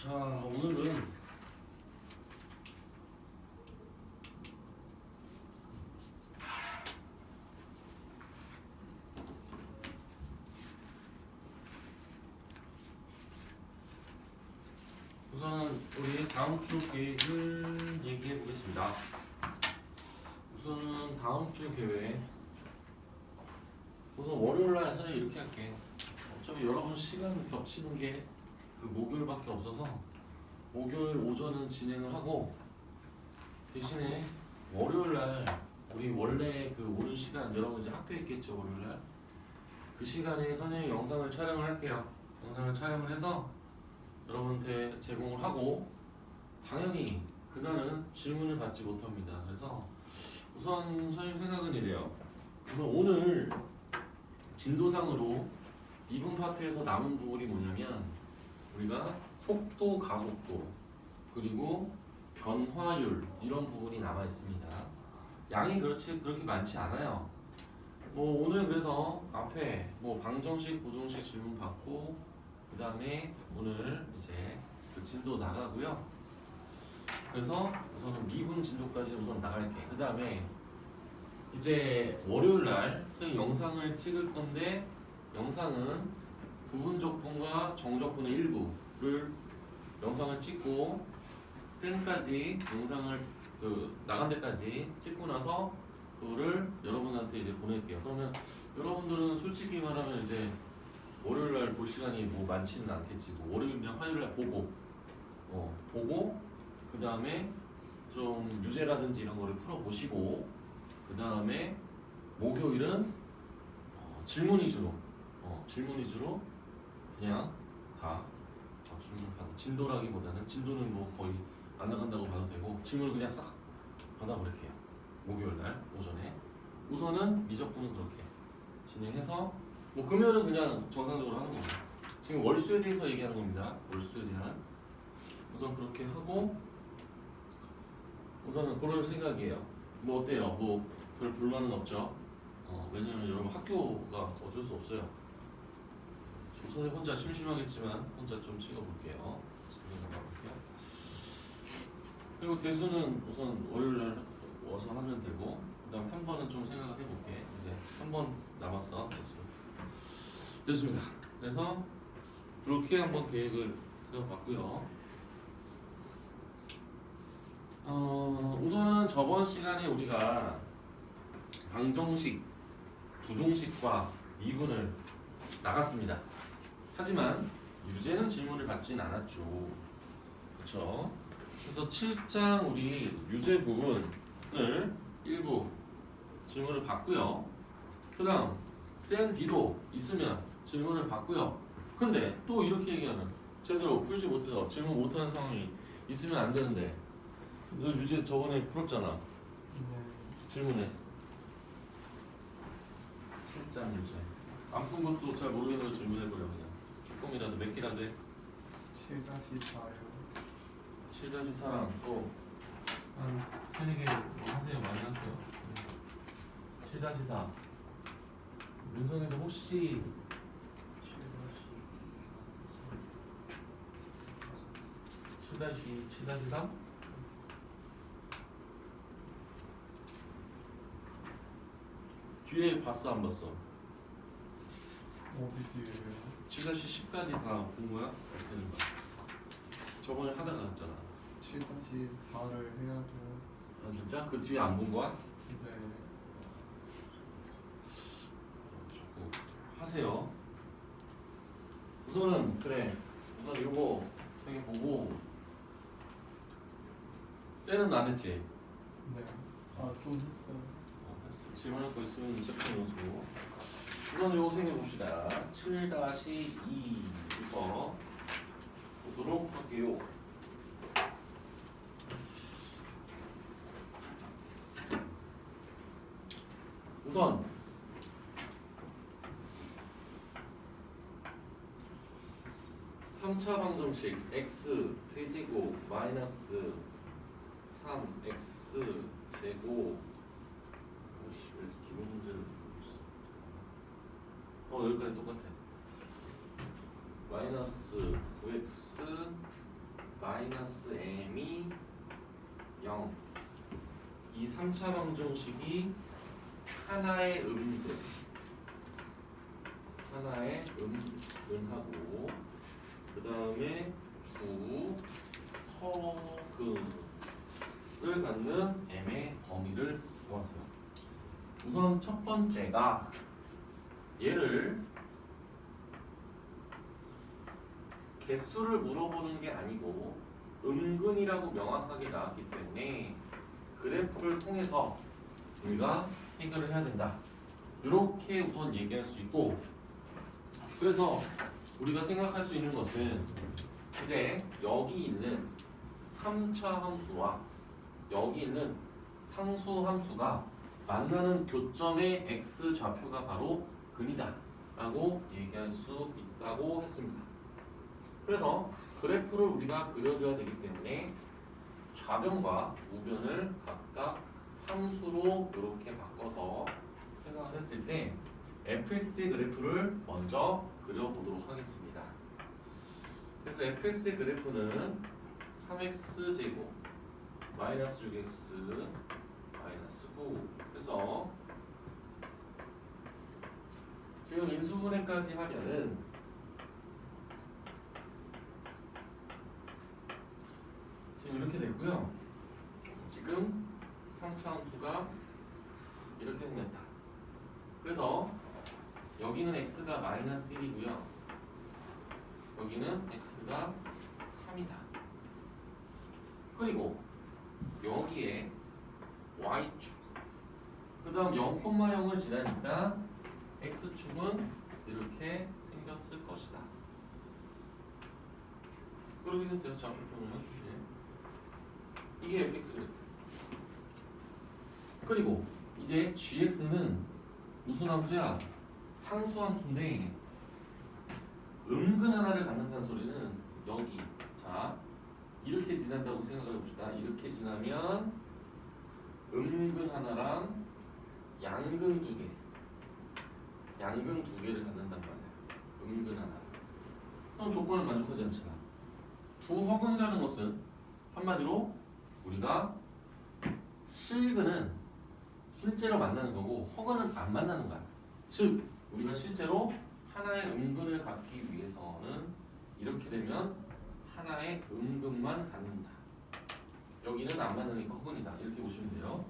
자, 오늘은 우선은 우리 다음 주 계획을 얘기해 보겠습니다. 우선은 다음 주 계획. 우선 월요일 날 사실 이렇게 할게. 어차피 여러분 시간 겹치는 게 그 목요일밖에 없어서 목요일 오전은 진행을 하고 대신에 월요일 날 우리 원래 그 오는 시간 여러분 이제 학교에 있겠죠. 월요일 날 그 시간에 선생님 영상을 촬영을 할게요. 영상을 촬영을 해서 여러분한테 제공을 하고 당연히 그날은 질문을 받지 못합니다. 그래서 우선 선생님 생각은 이래요. 우선 오늘 진도상으로 2분 파트에서 남은 부분이 뭐냐면 우리가 속도, 가속도 그리고 변화율 이런 부분이 남아 있습니다. 양이 그렇게 많지 않아요. 뭐 오늘 그래서 앞에 뭐 방정식, 부등식 질문 받고 그 다음에 오늘 이제 그 진도 나가고요. 그래서 우선은 미분 진도까지 우선 나갈게. 그 다음에 이제 월요일 날 선생님 영상을 찍을 건데 영상은 부분적분과 정적분의 일부를 영상을 찍고 쌤까지 영상을 나간 데까지 찍고 나서 그거를 여러분한테 이제 보낼게요. 그러면 여러분들은 솔직히 말하면 이제 월요일 날 볼 시간이 뭐 많지는 않겠지. 뭐 월요일이나 화요일 날 보고 보고 그 다음에 좀 유제라든지 이런 거를 풀어 보시고 그 다음에 목요일은 질문 위주로 그냥 다 질문 받고 진도라기보다는 진도는 뭐 거의 안 나간다고 봐도 되고 질문을 그냥 싹 받아버릴게요. 목요일 날 오전에 우선은 미적분은 그렇게 진행해서 뭐 금요일은 그냥 정상적으로 하는 겁니다. 지금 월수에 대해서 얘기하는 겁니다. 월수에 대한 우선 그렇게 하고 우선은 그럴 생각이에요. 뭐 어때요? 뭐 별 불만은 없죠? 왜냐면 여러분 학교가 어쩔 수 없어요. 지금 선생님 혼자 심심하겠지만 혼자 좀 찍어볼게요. 가볼게요. 그리고 대수는 우선 월요일날 와서 하면 되고 그 다음 한 번은 좀 생각을 해볼게. 이제 한 번 남았어 대수. 됐습니다. 그래서 그렇게 한번 계획을 세워봤고요. 우선은 저번 시간에 우리가 방정식, 부등식과 미분을 나갔습니다. 하지만 유제는 질문을 받진 않았죠. 그렇죠? 그래서 7장 우리 유제 부분을 일부 질문을 받고요. 그 다음 센 B도 있으면 질문을 받고요. 근데 또 이렇게 얘기하는 제대로 풀지 못해서 질문 못하는 상황이 있으면 안 되는데 너 유제 저번에 풀었잖아. 질문에 7장 유제 안 푼 것도 잘 모르겠는 거 질문해버려. 그냥 조금이라도 몇 개라도 해. 7-4요. 7-4랑 또 한 3-4개 뭐 하세요. 많이 하세요. 7-4 윤성이도 혹시 7-3? 뒤에 봤어 안 봤어? 어디 뒤에요? 7-10까지 다 본 거야? 저번에 하다가 갔잖아. 7-4를 해야죠. 아 진짜? 그 뒤에 안 본 거야? 네. 자꾸 하세요. 우선은 그래. 우선 요거 되게 보고 셀은 안 했지? 네. 아, 좀 했어요. 했어. 질문할 거 있으면 체크해 놓으시고 우선 요거 생겨 봅시다. 7-2번 보도록 할게요. 우선 3차 방정식 x 세제곱 마이너스 3x 제곱 왜 기본 문제를 여기까지 똑같아. 마이너스 9x 마이너스 m이 0. 이 3차 방정식이 하나의 음근하고 그 다음에 두 허근을 갖는 m의 범위를 구하세요. 우선 첫 번째가 얘를 개수를 물어보는 게 아니고 음근이라고 명확하게 나왔기 때문에 그래프를 통해서 우리가 해결을 해야 된다. 이렇게 우선 얘기할 수 있고, 그래서 우리가 생각할 수 있는 것은 이제 여기 있는 3차 함수와 여기 있는 상수 함수가 만나는 교점의 x 좌표가 바로 근이다 라고 얘기할 수 있다고 했습니다. 그래서 그래프를 우리가 그려줘야 되기 때문에 좌변과 우변을 각각 함수로 이렇게 바꿔서 생각을 했을 때 fx의 그래프를 먼저 그려보도록 하겠습니다. 그래서 fx의 그래프는 3x제곱 마이너스 6x 마이너스 9. 그래서 지금 인수분해까지 하면은 지금 이렇게 됐고요. 지금 3차 함수가 이렇게 생겼다. 그래서 여기는 x가 마이너스 1이고요. 여기는 x가 3이다. 그리고 여기에 y축, 그 다음 0,0을 지나니까 x축은 이렇게 생겼을 것이다. 그렇게 됐어요. 좌표표는 이게 fx 그래프. 그리고 이제 gx는 무슨 함수야? 상수 함수인데 음근 하나를 갖는다는 소리는 여기, 자 이렇게 지난다고 생각을 해봅시다. 이렇게 지나면 음근 하나랑 양근 두 개, 양근 두 개를 갖는단 말이야. 음근 하나. 그럼 조건을 만족하지 않잖아. 두 허근이라는 것은 한마디로 우리가 실근은 실제로 만나는 거고 허근은 안 만나는 거야. 즉 우리가 실제로 하나의 음근을 갖기 위해서는 이렇게 되면 하나의 음근만 갖는다. 여기는 안 만나니까 허근이다. 이렇게 보시면 돼요.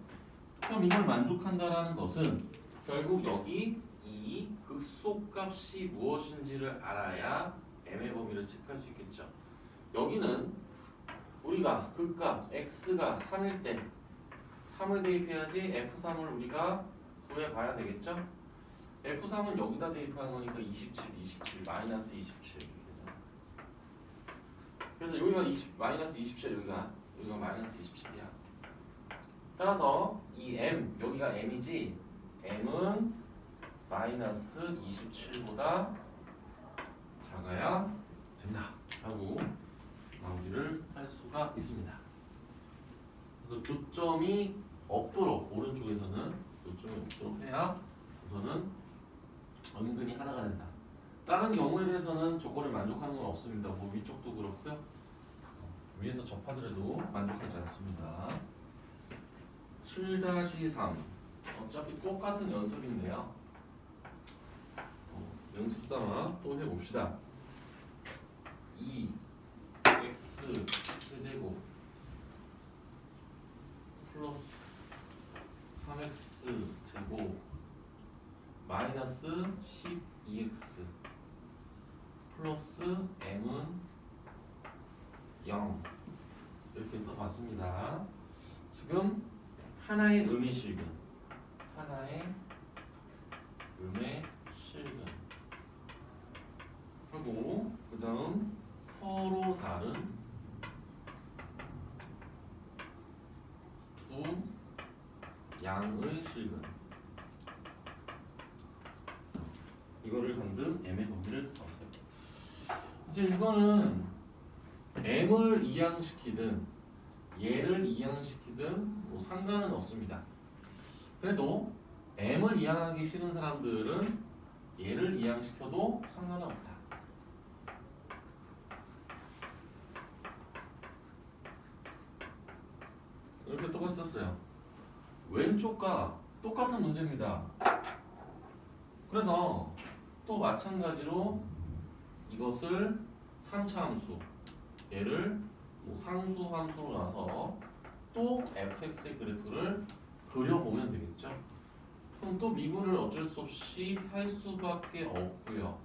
그럼 이걸 만족한다라는 것은 결국 여기 이 극소값이 무엇인지를 알아야 m의 범위를 체크할 수 있겠죠. 여기는 우리가 극값 x가 3일 때 3을 대입해야지 f3을 우리가 구해봐야 되겠죠. f3은 여기다 대입하는 거니까 27, 마이너스 27 이렇게 되잖아. 그래서 여기가 마이너스 27, 여기가 마이너스 27이야. 따라서 이 m, 여기가 m이지 m은 마이너스 27보다 작아야 된다 라고 마무리를 할 수가 있습니다. 그래서 교점이 없도록, 오른쪽에서는 교점이 없도록 해야 우선은 은근히 하나가 된다. 다른 경우에 대해서는 조건을 만족하는 건 없습니다. 뭐 위쪽도 그렇고요. 위에서 접하더라도 만족하지 않습니다. 7-3 어차피 똑같은 연습인데요. 연습 삼아 또 해봅시다. 2x 세제곱 플러스 3x 제곱 마이너스 12x 플러스 m은 0 이렇게 써봤습니다. 지금 하나의 음의 실근, 하나의 음의 실근 하고 그 다음 서로 다른 두 양의 실근, 이거를 갖는 m의 범위를 넣었어요. 이제 이거는 m을 이항시키든 얘를 이항시키든 뭐 상관은 없습니다. 그래도 m을 이항하기 싫은 사람들은 얘를 이항시켜도 상관은 없다. 이렇게 똑같이 썼어요. 왼쪽과 똑같은 문제입니다. 그래서 또 마찬가지로 이것을 3차 함수 얘를 뭐 상수 함수로 놔서 또 fx의 그래프를 그려보면 되겠죠. 그럼 또 미분을 어쩔 수 없이 할 수밖에 없고요.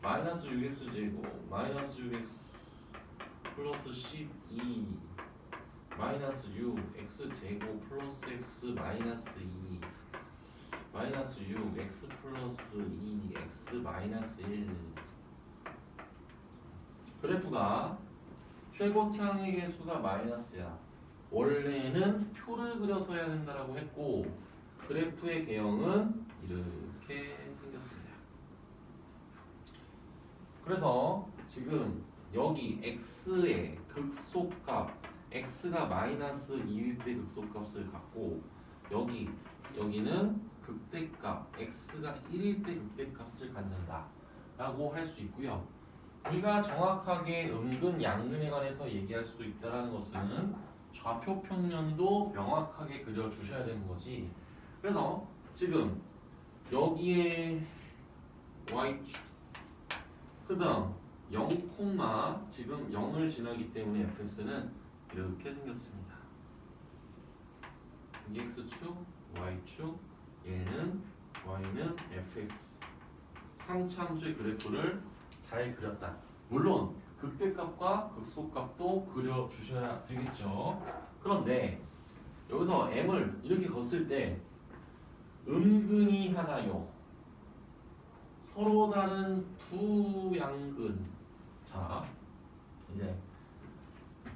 마이너스 6x 제곱 마이너스 6x 플러스 12 마이너스 6 x 제곱 플러스 x 마이너스 2 마이너스 6 x 플러스 2 x 마이너스 1 그래프가 최고창의 수가 마이너스야. 원래는 표를 그려서 해야 된다라고 했고 그래프의 개형은 이렇게 생겼습니다. 그래서 지금 여기 x의 극소값 x가 마이너스 2일 때 극소값을 갖고 여기는 극대값 x가 1일 때 극대값을 갖는다 라고 할 수 있고요. 우리가 정확하게 음근 양근에 관해서 얘기할 수 있다는 것은 좌표 평면도 명확하게 그려주셔야 되는 거지. 그래서 지금 여기에 y축 그 다음 0, 지금 0을 지나기 때문에 fs는 이렇게 생겼습니다. 이게 x축, y축, y는 fx 3차 함수의 그래프를 잘 그렸다. 물론 극대값과 극소값도 그려주셔야 되겠죠. 그런데 여기서 m을 이렇게 걷을 때 은근히 하나요. 서로 다른 두 양근. 자, 이제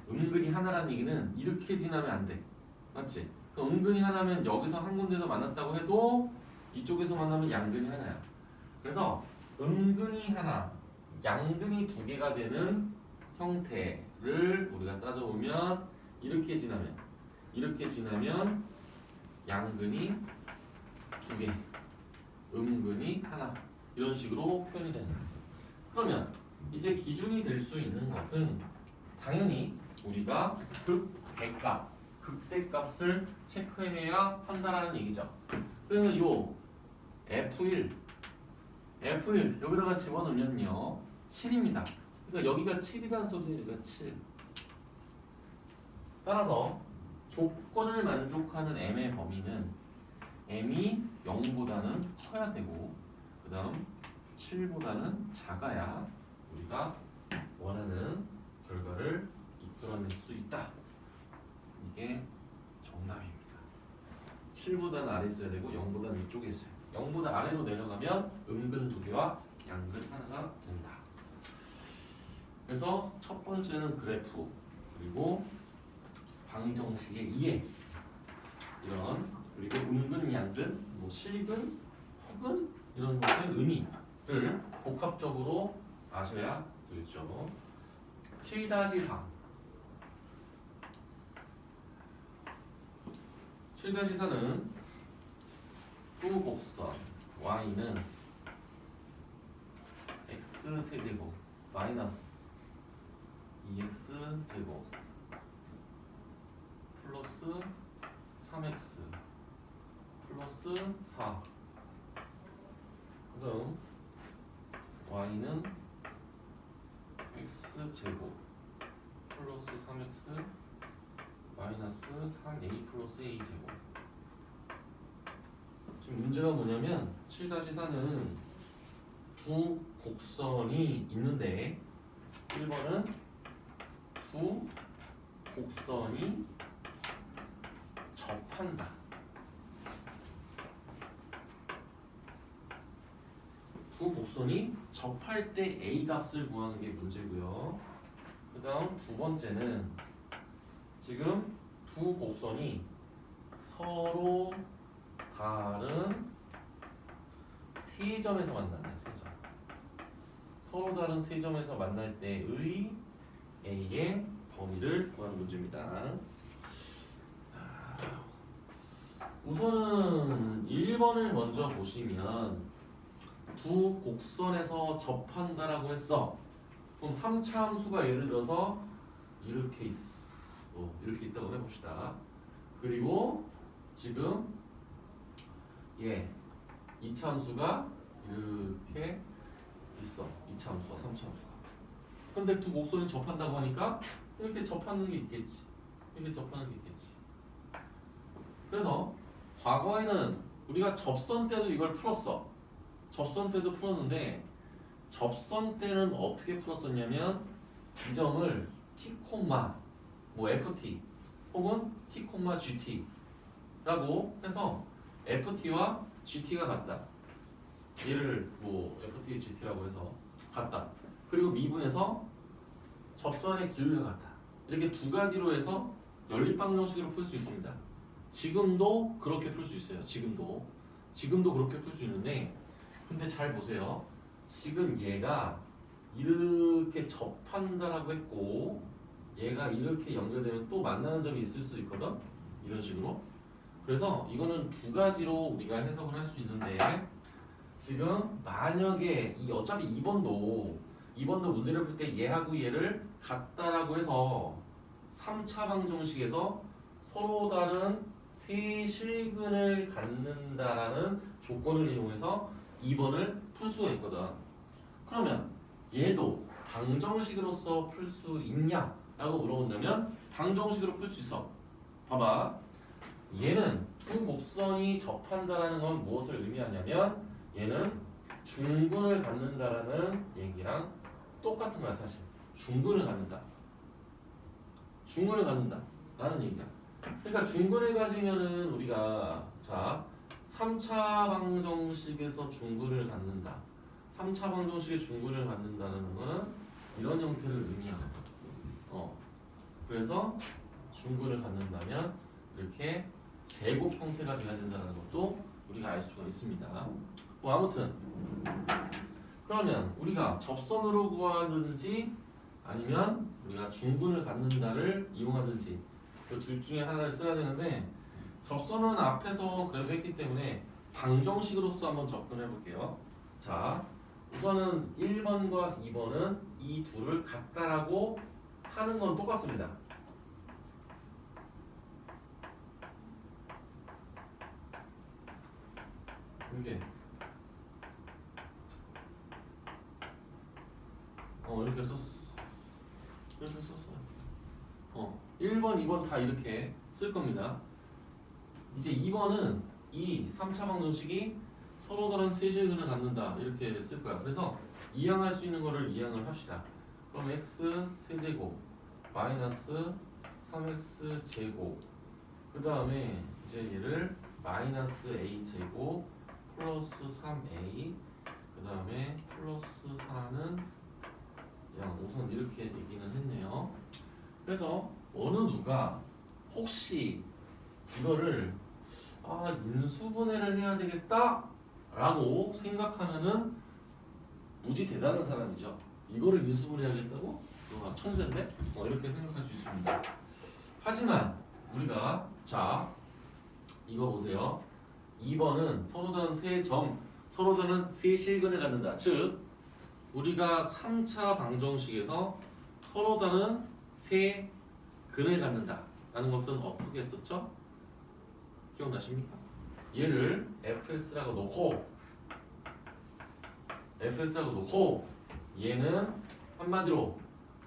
은근히 하나라는 얘기는 이렇게 지나면 안 돼. 맞지? 그럼 은근히 하나면 여기서 한 군데서 만났다고 해도 이쪽에서 만나면 양근이 하나야. 그래서 은근히 하나, 양근이 두 개가 되는 형태를 우리가 따져보면 이렇게 지나면 양근이 두 개, 음근이 하나 이런 식으로 표현이 되는 거예요. 그러면 이제 기준이 될 수 있는 것은 당연히 우리가 극대값을 체크해내야 한다라는 얘기죠. 그래서 요 F1 여기다가 집어넣으면요 7입니다. 그러니까 여기가 7이라는 소리예요. 여기가 7. 따라서 조건을 만족하는 m의 범위는 m이 0보다는 커야 되고 그 다음 7보다는 작아야 우리가 원하는 결과를 이끌어낼 수 있다. 이게 정답입니다. 7보다는 아래 있어야 되고 0보다는 위쪽에 있어요. 0보다 아래로 내려가면 음근 두 개와 양근 하나가 된다. 그래서 첫 번째는 그래프 그리고 방정식의 이해 이런 그리고 음근 양근 뭐 실근 혹은 이런 것의 의미를 복합적으로 아셔야 되겠죠. 7-4 7-4는 또 곡선 y는 x 세제곱 마이너스 2x 제곱 플러스 3x 플러스 4 그다음 y는 x 제곱 플러스 3x 마이너스 4a 플러스 a 제곱. 지금 문제가 뭐냐면 7-4는 두 곡선이 있는데 1번은 두 곡선이 접한다. 두 곡선이 접할 때 A 값을 구하는 게 문제고요. 그 다음 두 번째는 지금 두 곡선이 서로 다른 세 점에서 만난다. 세 점. 서로 다른 세 점에서 만날 때의 A의 범위를 구하는 문제입니다. 우선은 1번을 먼저 보시면 두 곡선에서 접한다라고 했어. 그럼 3차 함수가 예를 들어서 이렇게 있다고 해봅시다. 그리고 지금 이차함수가 이렇게 있어. 이차함수와 삼차함수가. 근데 두 곡선이 접한다고 하니까 이렇게 접하는 게 있겠지. 이렇게 접하는 게 있겠지. 그래서 과거에는 우리가 접선 때도 이걸 풀었어. 접선 때도 풀었는데 접선 때는 어떻게 풀었었냐면 이 점을 t, 뭐 ft 혹은 t, gt라고 해서 ft와 gt가 같다. 얘를 뭐 ft, gt라고 해서 같다. 그리고 미분해서 접선의 길이가 같다. 이렇게 두 가지로 해서 연립방정식으로 풀 수 있습니다. 지금도 그렇게 풀 수 있어요. 지금도 그렇게 풀 수 있는데 근데 잘 보세요. 지금 얘가 이렇게 접한다라고 했고 얘가 이렇게 연결되면 또 만나는 점이 있을 수도 있거든. 이런 식으로. 그래서 이거는 두 가지로 우리가 해석을 할 수 있는데 지금 만약에 어차피 2번도 문제를 풀 때 얘하고 얘를 같다라고 해서 3차 방정식에서 서로 다른 세 실근을 갖는다라는 조건을 이용해서 2번을 풀 수가 있거든. 그러면 얘도 방정식으로서 풀 수 있냐라고 물어본다면 방정식으로 풀 수 있어. 봐봐. 얘는 두 곡선이 접한다라는 건 무엇을 의미하냐면 얘는 중근을 갖는다라는 얘기랑 똑같은 거야 사실. 중근을 갖는다라는 얘기야. 그러니까 중근을 가지면은 우리가 자 3차 방정식에서 중근을 갖는다. 3차 방정식의 중근을 갖는다는 거는 이런 형태를 의미하거든. 그래서 중근을 갖는다면 이렇게 제곱 형태가 돼야 된다는 것도 우리가 알 수가 있습니다. 뭐 아무튼 그러면 우리가 접선으로 구하든지 아니면 우리가 중근을 갖는다를 이용하든지 그 둘 중에 하나를 써야 되는데 접선은 앞에서 그래도 했기 때문에 방정식으로서 한번 접근해 볼게요. 자, 우선은 1번과 2번은 이 둘을 같다라고 하는 건 똑같습니다. 이렇게 이렇게 썼어. 1번, 2번 다 이렇게 쓸 겁니다. 이제 2번은 이 3차 방정식이 서로 다른 세실근을 갖는다 이렇게 쓸 거야. 그래서 이항할 수 있는 거를 이항을 합시다. 그럼 x 세제곱 마이너스 3x 제곱 그 다음에 이제 얘를 마이너스 a 제곱 플러스 3a 그 다음에 플러스 4는 우선 이렇게 되기는 했네요. 그래서 어느 누가 혹시 이거를 인수분해를 해야 되겠다 라고 생각하면은 무지 대단한 사람이죠. 이거를 인수분해하겠다고? 천재인데? 이렇게 생각할 수 있습니다. 하지만 우리가 자 이거 보세요. 2번은 서로 다른 세 실근을 갖는다. 즉 우리가 3차 방정식에서 서로 다른 세 근을 갖는다 라는 것은 어떻게 했었죠? 기억나십니까? 얘를 fx라고 놓고 얘는 한마디로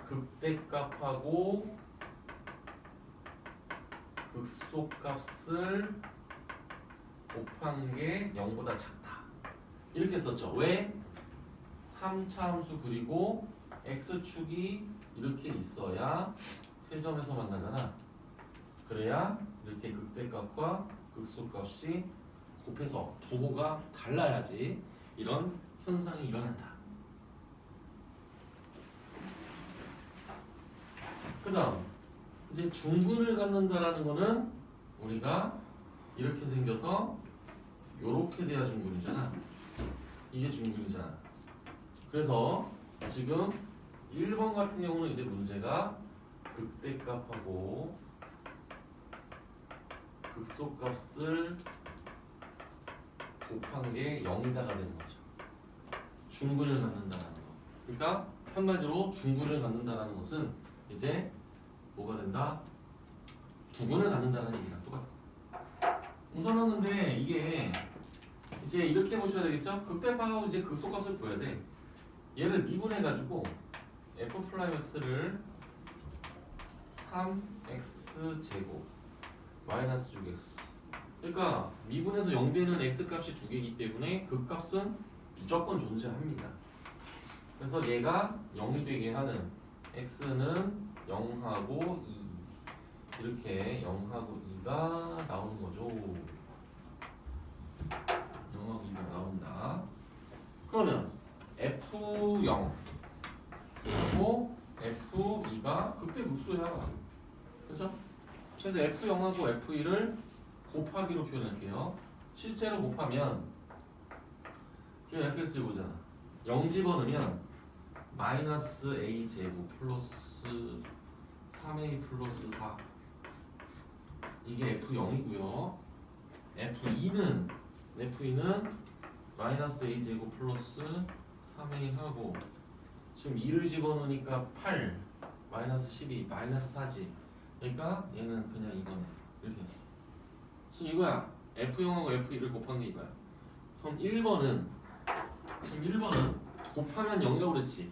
극대값하고 극소값을 곱한 게 0보다 작다 이렇게 썼죠. 왜? 3차 함수 그리고 x축이 이렇게 있어야 세 점에서 만나잖아. 그래야 이렇게 극대값과 극소값이 곱해서 부호가 달라야지 이런 현상이 일어난다. 그 다음 이제 중근을 갖는다라는 거는 우리가 이렇게 생겨서 요렇게 돼야 중근이잖아. 이게 중근이잖아. 그래서 지금 1번 같은 경우는 이제 문제가 극대값하고 극소값을 곱한 게 0이다가 되는 거죠. 중근을 갖는다라는 거. 그러니까 한마디로 중근을 갖는다라는 것은 이제 뭐가 된다? 두근을 갖는다는 얘기랑 똑같다. 웃어놨는데 이게 이제 이렇게 보셔야 되겠죠? 극대파하고 이제 극소값을 구해야 돼. 얘를 미분해가지고 f 플라이 x를 3x 제곱 마이너스 6x. 그러니까 미분해서 0되는 x 값이 두 개이기 때문에 그 값은 무조건 존재합니다. 그래서 얘가 0이 되게 하는 x는 0하고 2 이렇게 0하고 2가 나오는 거죠. 0하고 2가 나온다. 그러면 f0 그리고 f2가 극대극소야. 그죠? 그래서 f0하고 f2를 곱하기로 표현할게요. 실제로 곱하면 지금 fx를 보잖아. 0 집어넣으면 마이너스 a 제곱 플러스 3a 플러스 4 이게 f0이고요. f2는 마이너스 a 제곱 플러스 3a 하고 지금 2를 집어넣으니까 8 마이너스 12 마이너스 4지. 그러니까 얘는 그냥 이거네. 이렇게 했어. 지금 이거야. f0하고 f2를 곱한 게 이거야. 그럼 1번은 지금 1번은 곱하면 0이라고 그랬지.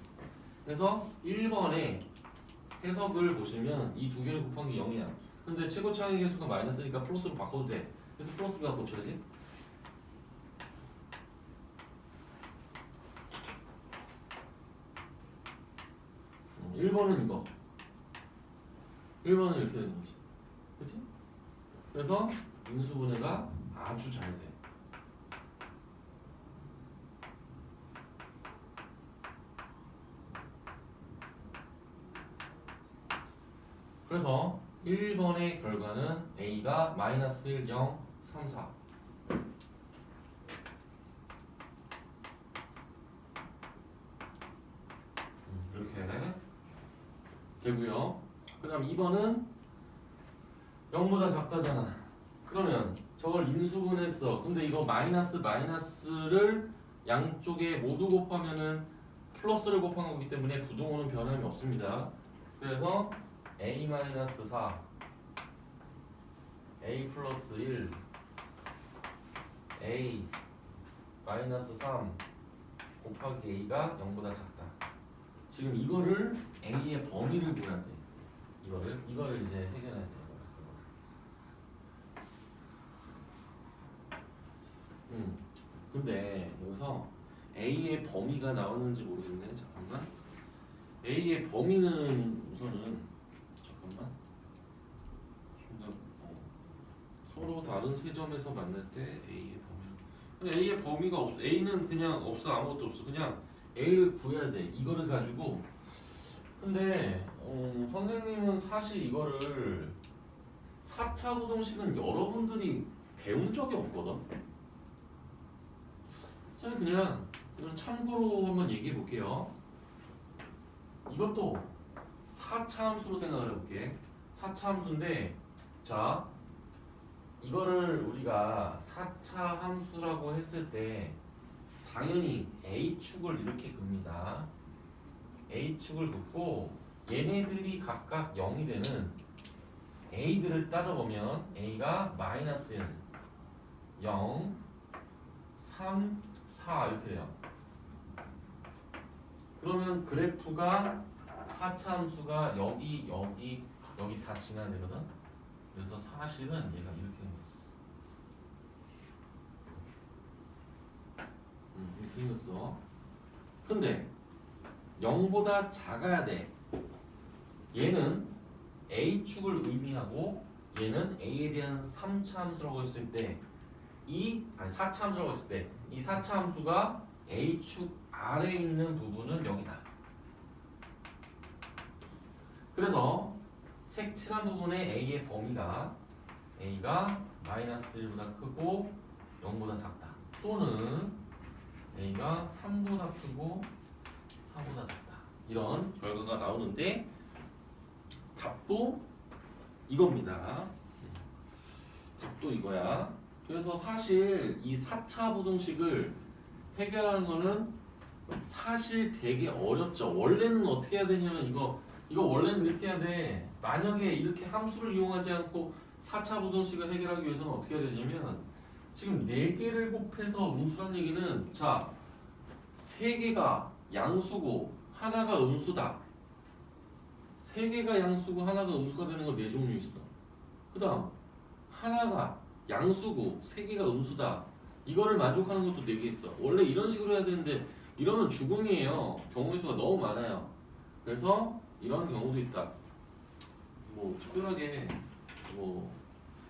그래서 1번에 해석을 보시면 이 두 개를 곱한 게 0이야. 근데 최고 차항의 개수가 마이너스니까 플러스로 바꿔도 돼. 그래서 플러스가 고쳐야지. 1번은 이거. 1번은 이렇게 되는 거지. 그치? 그래서 인수분해가 아주 잘 돼. 그래서 1번의 결과는 A가 마이너스 1, 0, 3, 4 이렇게 되고요. 그 다음 2번은 0보다 작다잖아. 그러면 저걸 인수분해했어. 근데 이거 마이너스를 양쪽에 모두 곱하면은 플러스를 곱한 거기 때문에 부동호는 변함이 없습니다. 그래서 a-4 a 플러스 1 a 마이너스 3 곱하기 a가 0보다 작다. 지금 이거를 a의 범위를 구해야 돼. 이거를 이제 해결해야 돼. 근데 여기서 a의 범위가 나오는지 모르겠네. 잠깐만. a의 범위는 우선은 잠깐만. 서로 다른 세 점에서 만날 때 a의 범위는. 근데 a의 범위가 없어. a는 그냥 없어. 아무것도 없어. 그냥 a를 구해야 돼. 이거를 가지고. 근데 선생님은 사실 이거를 4차 부동식은 여러분들이 배운 적이 없거든. 저는 그냥 이건 참고로 한번 얘기해 볼게요. 이것도 4차 함수로 생각을 해볼게. 4차 함수인데, 자, 이거를 우리가 4차 함수라고 했을 때 당연히 A축을 이렇게 긋습니다. A축을 긋고 얘네들이 각각 0이 되는 A들을 따져보면 A가 마이너스 1, 0, 3, 4 이렇게 돼요. 그러면 그래프가 4차 함수가 여기 다 지나야 되거든. 그래서 사실은 얘가 이렇게 생겼어. 이렇게 생겼어. 근데 0보다 작아야 돼. 얘는 A축을 의미하고 얘는 A에 대한 3차 함수라고 했을 때 4차 함수라고 했을 때 이 4차 함수가 A축 아래에 있는 부분은 0이다. 그래서 색칠한 부분의 A의 범위가 A가 마이너스 1보다 크고 0보다 작다. 또는 A가 3보다 크고 4보다 작다. 이런 결과가 나오는데 답도 이겁니다. 답도 이거야. 그래서 사실 이 4차 부등식을 해결하는 거는 사실 되게 어렵죠. 원래는 어떻게 해야 되냐면 이거 원래는 이렇게 해야 돼. 만약에 이렇게 함수를 이용하지 않고 4차 부등식을 해결하기 위해서는 어떻게 해야 되냐면 지금 4개를 곱해서 음수란 얘기는 자 3개가 양수고 하나가 음수다. 3개가 양수고 하나가 음수가 되는 거 4종류 있어. 그 다음 하나가 양수고 3개가 음수다. 이거를 만족하는 것도 4개 있어. 원래 이런 식으로 해야 되는데 이러면 죽음이에요. 경우의 수가 너무 많아요. 그래서 이런 경우도 있다. 뭐 특별하게 뭐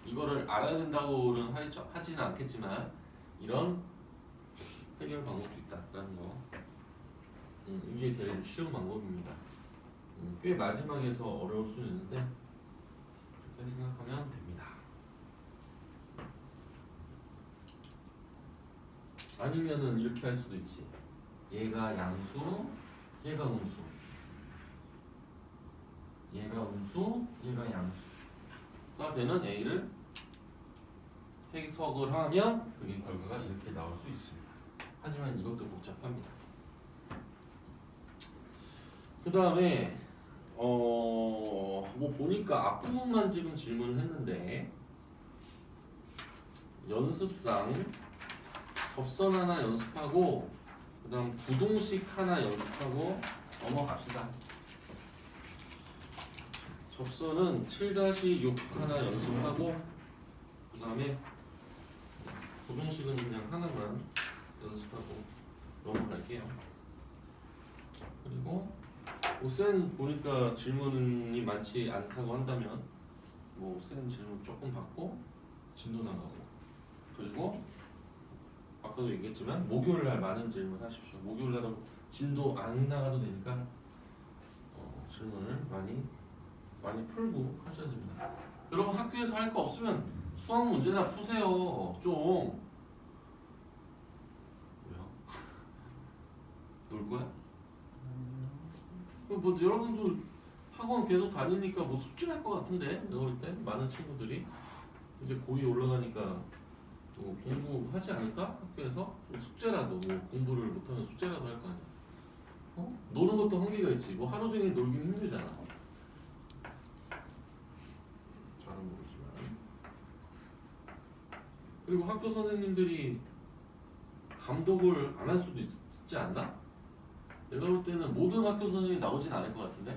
이거를 알아야 된다고는 하지는 않겠지만 이런 해결 방법도 있다라는 거. 이게 제일 쉬운 방법입니다. 꽤 마지막에서 어려울 수 있는데 그렇게 생각하면 됩니다. 아니면은 이렇게 할 수도 있지. 얘가 양수, 얘가 음수. 얘가 음수, 얘가 양수가 되는 A를 해석을 하면 그게 결과가 이렇게 나올 수 있습니다. 하지만 이것도 복잡합니다. 그 다음에 뭐 보니까 앞부분만 지금 질문을 했는데 연습상 접선 하나 연습하고 그 다음 부동식 하나 연습하고 넘어갑시다. 접선은 7-6 하나 연습하고 그 다음에 부동식은 그냥 하나만 연습하고 넘어갈게요. 그리고 센 보니까 질문이 많지 않다고 한다면 센 질문 조금 받고 진도 나가고 그리고 아까도 얘기했지만 목요일날 많은 질문 하십시오. 목요일날 진도 안 나가도 되니까 질문을 많이 풀고 하셔야 됩니다. 여러분 학교에서 할 거 없으면 수학 문제나 푸세요. 좀 뭐야? 놀 거야? 뭐 여러분도 학원 계속 다니니까 뭐 숙제할 것 같은데 내가 볼 때 많은 친구들이 이제 고2 올라가니까 뭐 공부하지 않을까? 학교에서 숙제라도 뭐 공부를 못하면 숙제라도 할 거 아니야. 노는 것도 한계가 있지. 뭐 하루 종일 놀기는 힘들잖아. 잘은 모르지만. 그리고 학교 선생님들이 감독을 안 할 수도 있지 않나? 내가 볼 때는 모든 학교 선생님이 나오진 않을 것 같은데?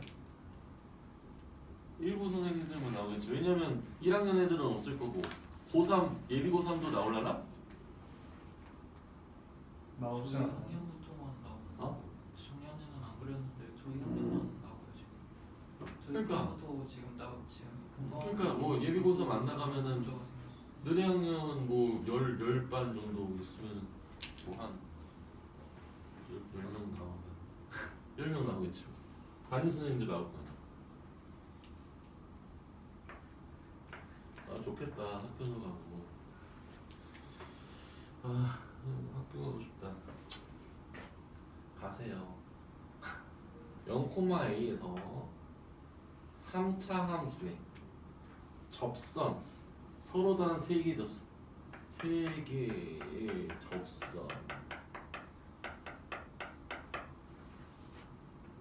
일부 선생님들만 나오겠지. 왜냐면 1학년 애들은 없을 거고 고3, 예비 고3도 나오려나? 나오지 저희 않아. 학년부터만 나오는. 어? 작년에는 안 그랬는데 저희 학년만 나와요 지금. 저희 그러니까. 부터 지금 그러니까 뭐 예비 고3 안 나가면은 문제가 생겼어. 너네 학년 뭐 10반 정도 있으면 뭐한 10명 나오면 10명 나오겠지. 담임 선생님들 나올 거 아니야. 아 좋겠다. 학교도 가고. 아 학교 가고 싶다. 가세요. 0,A에서 3차 함수에 접선 서로 다른 3개의 접선 3개의 접선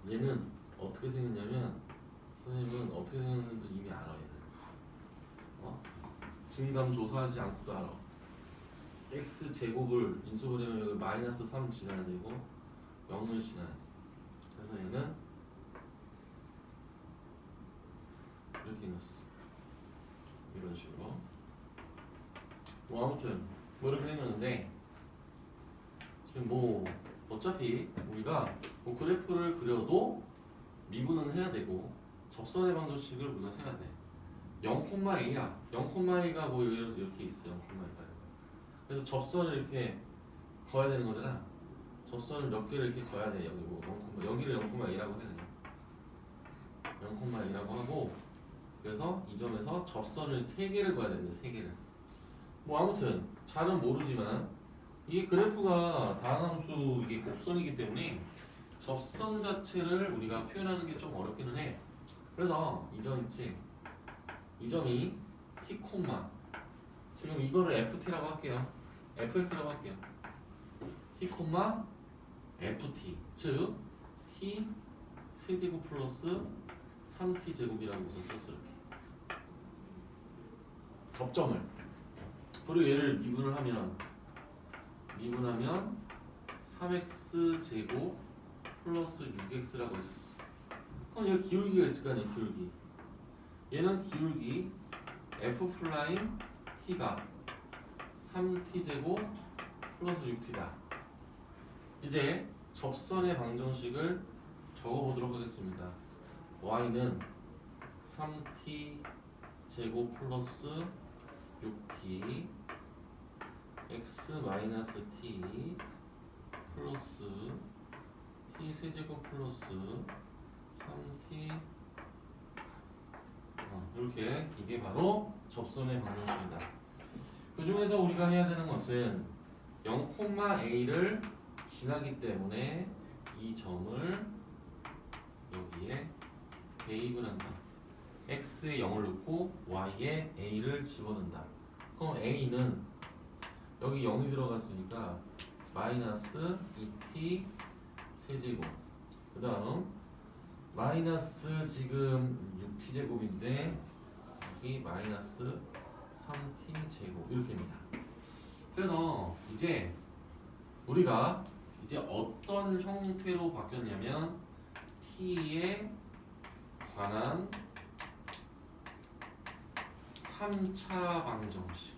얘는 어떻게 생겼냐면 선생님은 어떻게 생겼는지 이미 알아. 얘는 증감 조사하지 않고도 알아. x제곱을 인수분해하면 여기 마이너스 3 지나야 되고 0을 지나야 돼. 그래서 얘는 이렇게 넣었어. 이런 식으로. 뭐 아무튼 뭐 이렇게 생겼는데 지금 뭐 어차피 우리가 뭐 그래프를 그려도 미분은 해야 되고 접선의 방정식을 우리가 세야 돼. 0,A야. 0,A가 뭐 예를 들어 이렇게 있어. 0,A가. 그래서 접선을 이렇게 그어야 되는 거잖아. 접선을 몇 개를 이렇게 그어야 돼. 여기 뭐 0, 여기를 0,A라고 해 그냥. 0,A라고 하고 그래서 이 점에서 접선을 3개를 그어야 되는데 3개를. 뭐 아무튼 잘은 모르지만 이게 그래프가 다항함수 이게 곡선이기 때문에 접선 자체를 우리가 표현하는 게 좀 어렵기는 해. 그래서 이 점 있지. 이 점이 t, 지금 이거를 ft라고 할게요. fx라고 할게요. t, ft 즉 t 세제곱 플러스 3t 제곱이라고 우선 썼어. 이렇게 접점을. 그리고 얘를 미분하면 3x 제곱 플러스 6x라고 했어. 그럼 얘가 기울기가 있을 거 아니야, 기울기. 얘는 기울기 f 플라임 t가 3t 제곱 플러스 6t다. 이제 접선의 방정식을 적어보도록 하겠습니다. y는 3t 제곱 플러스 6t x 마이너스 t 플러스 t 세제곱 플러스 3t 이렇게 이게 바로 접선의 방정식이다. 그 중에서 우리가 해야 되는 것은 0,a를 지나기 때문에 이 점을 여기에 대입을 한다. x에 0을 넣고 y에 a를 집어넣는다. 그럼 a는 여기 0이 들어갔으니까 마이너스 2t 세제곱, 그 다음 마이너스 지금 6t 제곱인데 여기 마이너스 3t 제곱 이렇게입니다. 그래서 이제 우리가 이제 어떤 형태로 바뀌었냐면 t에 관한 3차 방정식,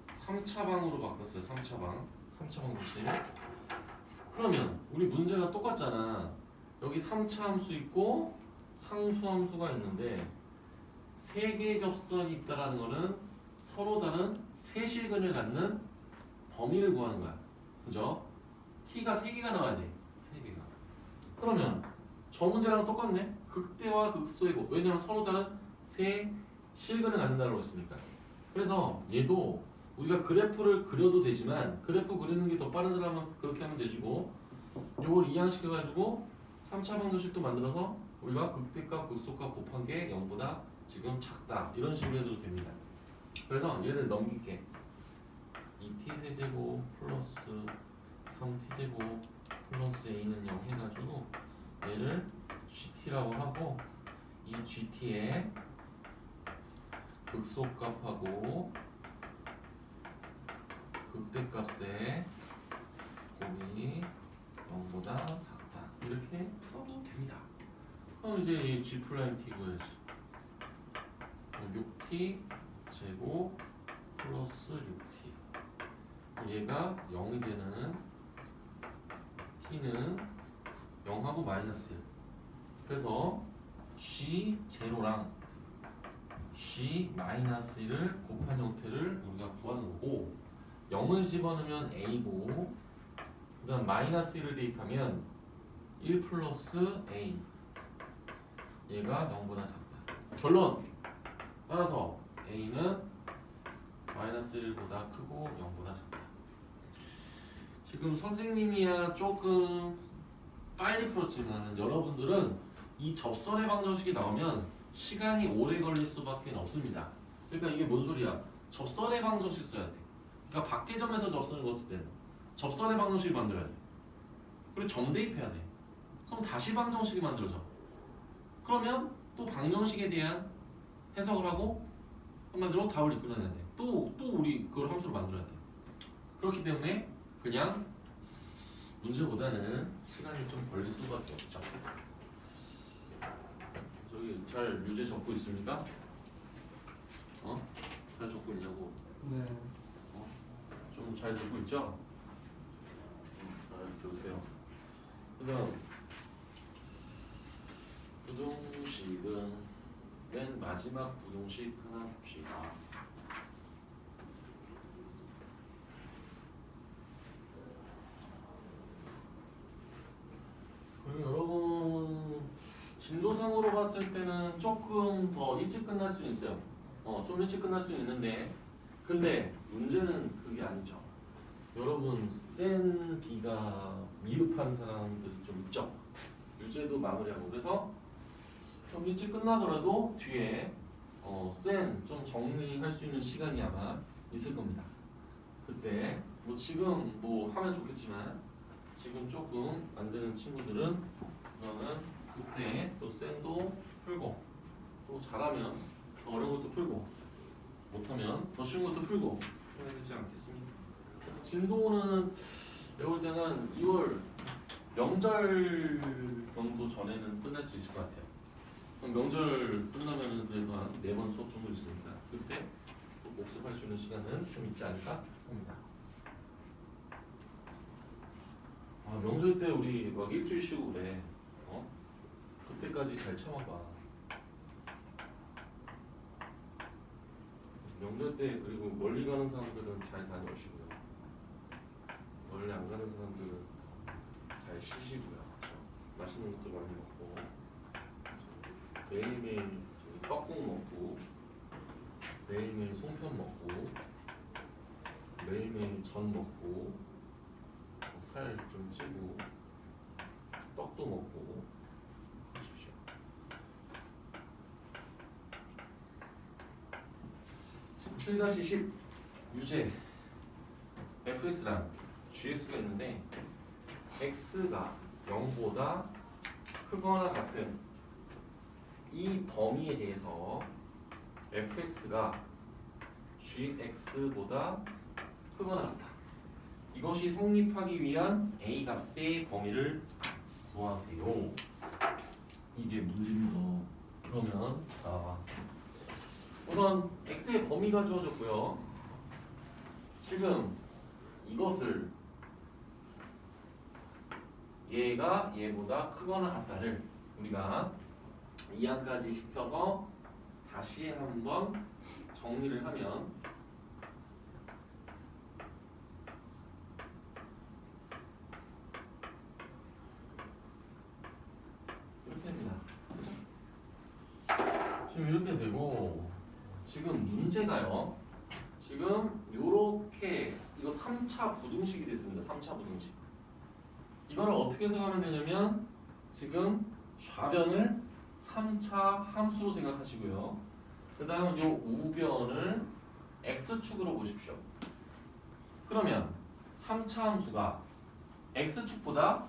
3차 방으로 바꿨어요. 3차 방 방정식. 그러면 우리 문제가 똑같잖아. 여기 3차 함수 있고 상수 함수가 있는데 세 개의 접선이 있다라는 거는 서로 다른 세실근을 갖는 범위를 구하는 거야. 그죠? t가 3개가 나와야 돼. 3개가. 그러면 저 문제랑 똑같네. 극대와 극소의 곱. 왜냐면 서로 다른 세 실근을 갖는다고 했으니까. 그래서 얘도 우리가 그래프를 그려도 되지만 그래프 그리는 게 더 빠른 사람은 그렇게 하면 되시고, 요걸 이항시켜가지고 3차 방정식도 만들어서 우리가 극대값 극소값 곱한 게 0보다 지금 작다 이런 식으로 해도 됩니다. 그래서 얘를 넘길게. 2t 세제곱 플러스 3t 제곱 플러스 a는 0 해가지고 얘를 gt라고 하고, 이 gt에 극소값하고 극대값의 곱이 0보다 작다 이렇게 풀어도 됩니다. 그럼 이제 이 g 프라임 t 구해야지. 6t 제곱 플러스 6t, 얘가 0이 되는 t는 0하고 마이너스 1. 그래서 g 제로랑 g 마이너스 1을 곱한 형태를 우리가 구하는 거고, 0을 집어넣으면 a고, 그 다음 마이너스 1을 대입하면 1 플러스 a, 얘가 0보다 작다. 결론 따라서 a는 마이너스 1보다 크고 0보다 작다. 지금 선생님이야 조금 빨리 풀었지만 여러분들은 이 접선의 방정식이 나오면 시간이 오래 걸릴 수밖에 없습니다. 그러니까 이게 뭔 소리야? 접선의 방정식 써야 돼. 그러니까 밖에점에서 접선을 그었을 때는 접선의 방정식을 만들어야 돼. 그리고 점대입해야 돼. 그럼 다시 방정식이 만들어져. 그러면 또 방정식에 대한 해석을 하고 한마디로 답을 이끌어내야 돼. 또 우리 그걸 함수로 만들어야 돼. 그렇기 때문에 그냥 문제보다는 시간이 좀 걸릴 수밖에 없죠. 저기 잘 유제 적고 있습니까? 잘 적고 있냐고. 네. 좀 잘 듣고 있죠? 잘 들으세요. 그다음 부동식은 맨 마지막 부동식 하나 봅시다. 그럼 여러분 진도상으로 봤을 때는 조금 더 일찍 끝날 수 있어요. 좀 일찍 끝날 수 있는데, 근데 문제는 그게 아니죠. 여러분 센 비가 미흡한 사람들이 좀 있죠. 유제도 마무리하고. 그래서 좀 일찍 끝나더라도 뒤에 센 좀 정리할 수 있는 시간이 아마 있을 겁니다. 그때 뭐 지금 뭐 하면 좋겠지만 지금 조금 안 되는 친구들은 그러면 그때 또 센도 풀고, 또 잘하면 더 어려운 것도 풀고, 못하면 더 쉬운 것도 풀고 해야 되지 않겠습니까? 그래서 진도는 내가 볼 때는 2월 명절 정도 전에는 끝날 수 있을 것 같아요. 그럼 명절 끝나면은 그래도 한 4번 수업 정도 있으니까 그때 또 복습할 수 있는 시간은 좀 있지 않을까 합니다. 아, 명절 때 우리 막 일주일 쉬고 그래. 그때까지 잘 참아봐. 명절 때 그리고 멀리 가는 사람들은 잘 다녀오시고요. 멀리 안 가는 사람들은 잘 쉬시고요. 그렇죠? 맛있는 것도 많이 먹고 매일매일 저기 떡국 먹고 매일매일 송편 먹고 매일매일 전 먹고 살 좀 찌고 떡도 먹고 하십시오. 지금 7-10 유제 fx랑 gx가 있는데 x가 0보다 크거나 같은 이 범위에 대해서 fx가 gx보다 크거나 같다. 이것이 성립하기 위한 a 값의 범위를 구하세요. 이게 문제입니다. 그러면 자 우선 x의 범위가 주어졌고요. 지금 이것을 얘가 얘보다 크거나 같다를 우리가 이항까지 시켜서 다시 한번 정리를 하면 이렇게 됩니다. 지금 이렇게 되고 지금 문제가요. 지금 요렇게 이거 3차 부등식이 됐습니다. 3차 부등식. 이거를 어떻게 생각하면 되냐면 지금 좌변을 3차 함수로 생각하시고요. 그 다음 요 우변을 x축으로 보십시오. 그러면 3차 함수가 x축보다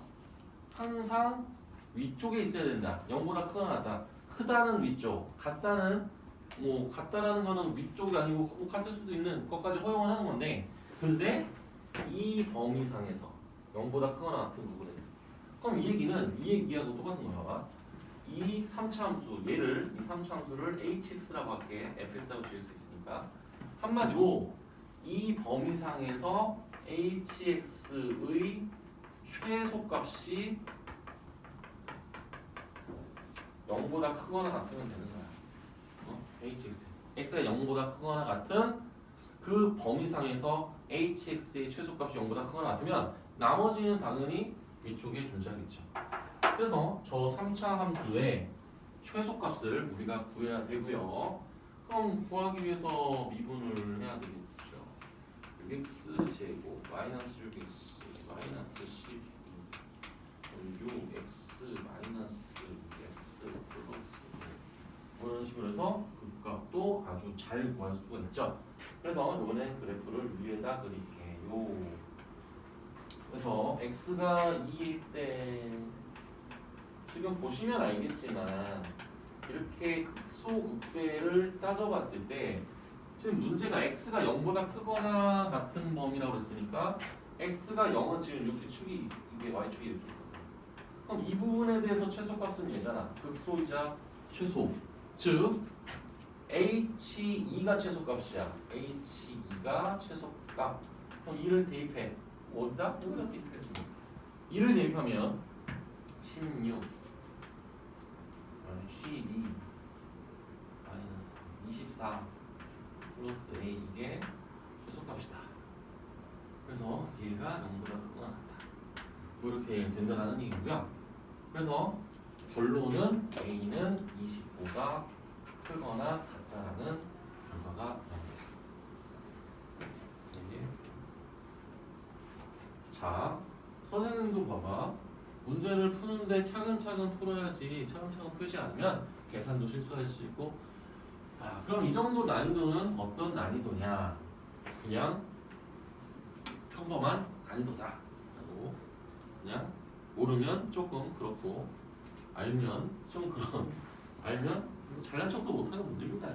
항상 위쪽에 있어야 된다. 0보다 크거나 같다. 크다는 위쪽, 같다는 같다라는 거는 위쪽이 아니고 같을 수도 있는 것까지 허용을 하는 건데, 근데 이 범위상에서 0보다 크거나 같은 부분에 대해서 그럼 이 얘기는 이 얘기하고 똑같은 거 봐봐. 이 3차 함수 얘를 이 3차 함수를 hx라고 할게. fx하고 gx 있으니까 한마디로 이 범위상에서 hx의 최소값이 0보다 크거나 같으면 되는 거야. hx x가 0보다 크거나 같은 그 범위상에서 hx의 최소값이 0보다 크거나 같으면 나머지는 당연히 위쪽에 존재하겠죠. 그래서 저 3차 함수의 최소값을 우리가 구해야 되고요. 그럼 구하기 위해서 미분을 해야 되겠죠. 6x 제곱 마이너스 6x 마이너스 12 6x 마이너스 2x 플러스 이런 식으로 해서 그 값도 아주 잘 구할 수가 있죠. 그래서 이번엔 그래프를 위에다 그릴게요. 그래서 x가 2일 때 지금 보시면 알겠지만 이렇게 극소극대를 따져봤을 때 지금 문제가 x가 0보다 크거나 같은 범위라고 했으니까 x가 0은 지금 이렇게 축이 이게 y축이 이렇게 있거든. 그럼 이 부분에 대해서 최소값은 얘잖아. 극소이자 최소. 즉 h2가 최소값이야. h2가 최소값. 그럼 2를 대입해. 어디다? 여기다 대입해줘. 2를 대입하면 16 12 마이너스 24 플러스 a 이게 최소값이다. 그래서 얘가 0보다 크거나 같다. 이렇게 된다는 얘기고요. 그래서 결론은 a는 25가 크거나 같다라는 결과가 나옵니다. 자, 선생님도 봐봐. 문제를 푸는데 차근차근 풀어야지. 차근차근 풀지 않으면 계산도 실수할 수 있고. 그럼 이 정도 난이도는 어떤 난이도냐? 그냥 평범한 난이도다. 라고 그냥 모르면 조금 그렇고 알면 좀 그런 알면 잘난 척도 못하는 분들입니다.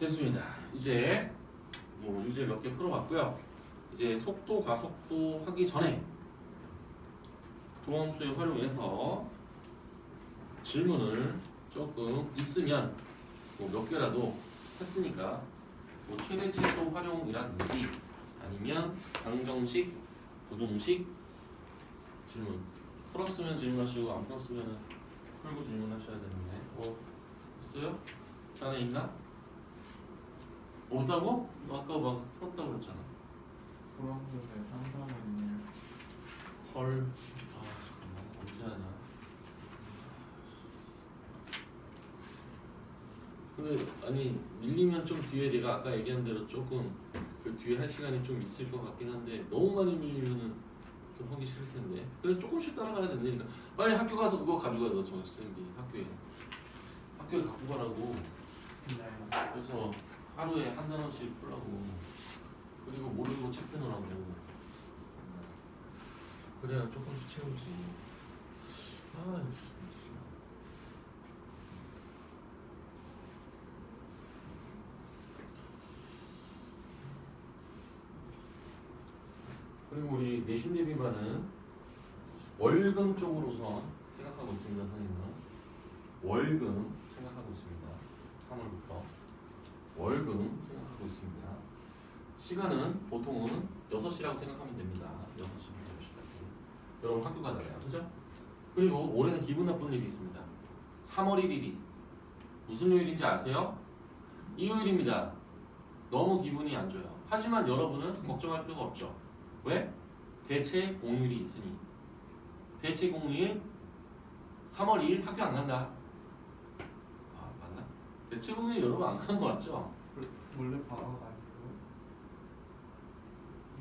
됐습니다. 이제 뭐 유제 몇 개 풀어봤고요. 이제 속도 가속도 하기 전에 도함수의 활용해서 질문을 조금 있으면 뭐 몇 개라도 했으니까 뭐 최대 최소 활용이라든지 아니면 방정식, 부등식 질문 풀었으면 질문하시고 안 풀었으면 풀고 질문하셔야 되는데 뭐 있어요? 자네 있나? 없다고? 너 아까 막 풀었다고 그랬잖아. 풀었는데 상상했네요. 헐. 아 잠깐만 언제 하냐? 근데 아니 밀리면 좀 뒤에 내가 아까 얘기한 대로 조금 그 뒤에 할 시간이 좀 있을 것 같긴 한데 너무 많이 밀리면은 좀 하기 싫을 텐데. 그래서 조금씩 따라가야 된다니까. 빨리 학교 가서 그거 가져가 너 저 쌤이 학교에 갖고 가라고. 네. 그래서 하루에 한 단원씩 풀라고. 그리고 모르는 거 책 펴놓으라고. 그래야 조금씩 채우지. 아, 진짜. 그리고 우리 내신 대비반은 월금 쪽으로 우선 생각하고 있습니다, 선생님은. 월금 생각하고 있습니다. 3월부터 월금 생각하고 있습니다. 시간은 보통은 6시라고 생각하면 됩니다. 6시부터 10시까지. 여러분 학교 가잖아요. 그죠? 그리고 올해는 기분 나쁜 일이 있습니다. 3월 1일이 무슨 요일인지 아세요? 일요일입니다. 너무 기분이 안 좋아요. 하지만 여러분은 걱정할 필요가 없죠. 왜? 대체 공휴일이 있으니. 대체 공휴일 3월 2일 학교 안 간다. 아 맞나? 대체 공휴일 여러분 안 가는 거 맞죠? 원래 방학 아니고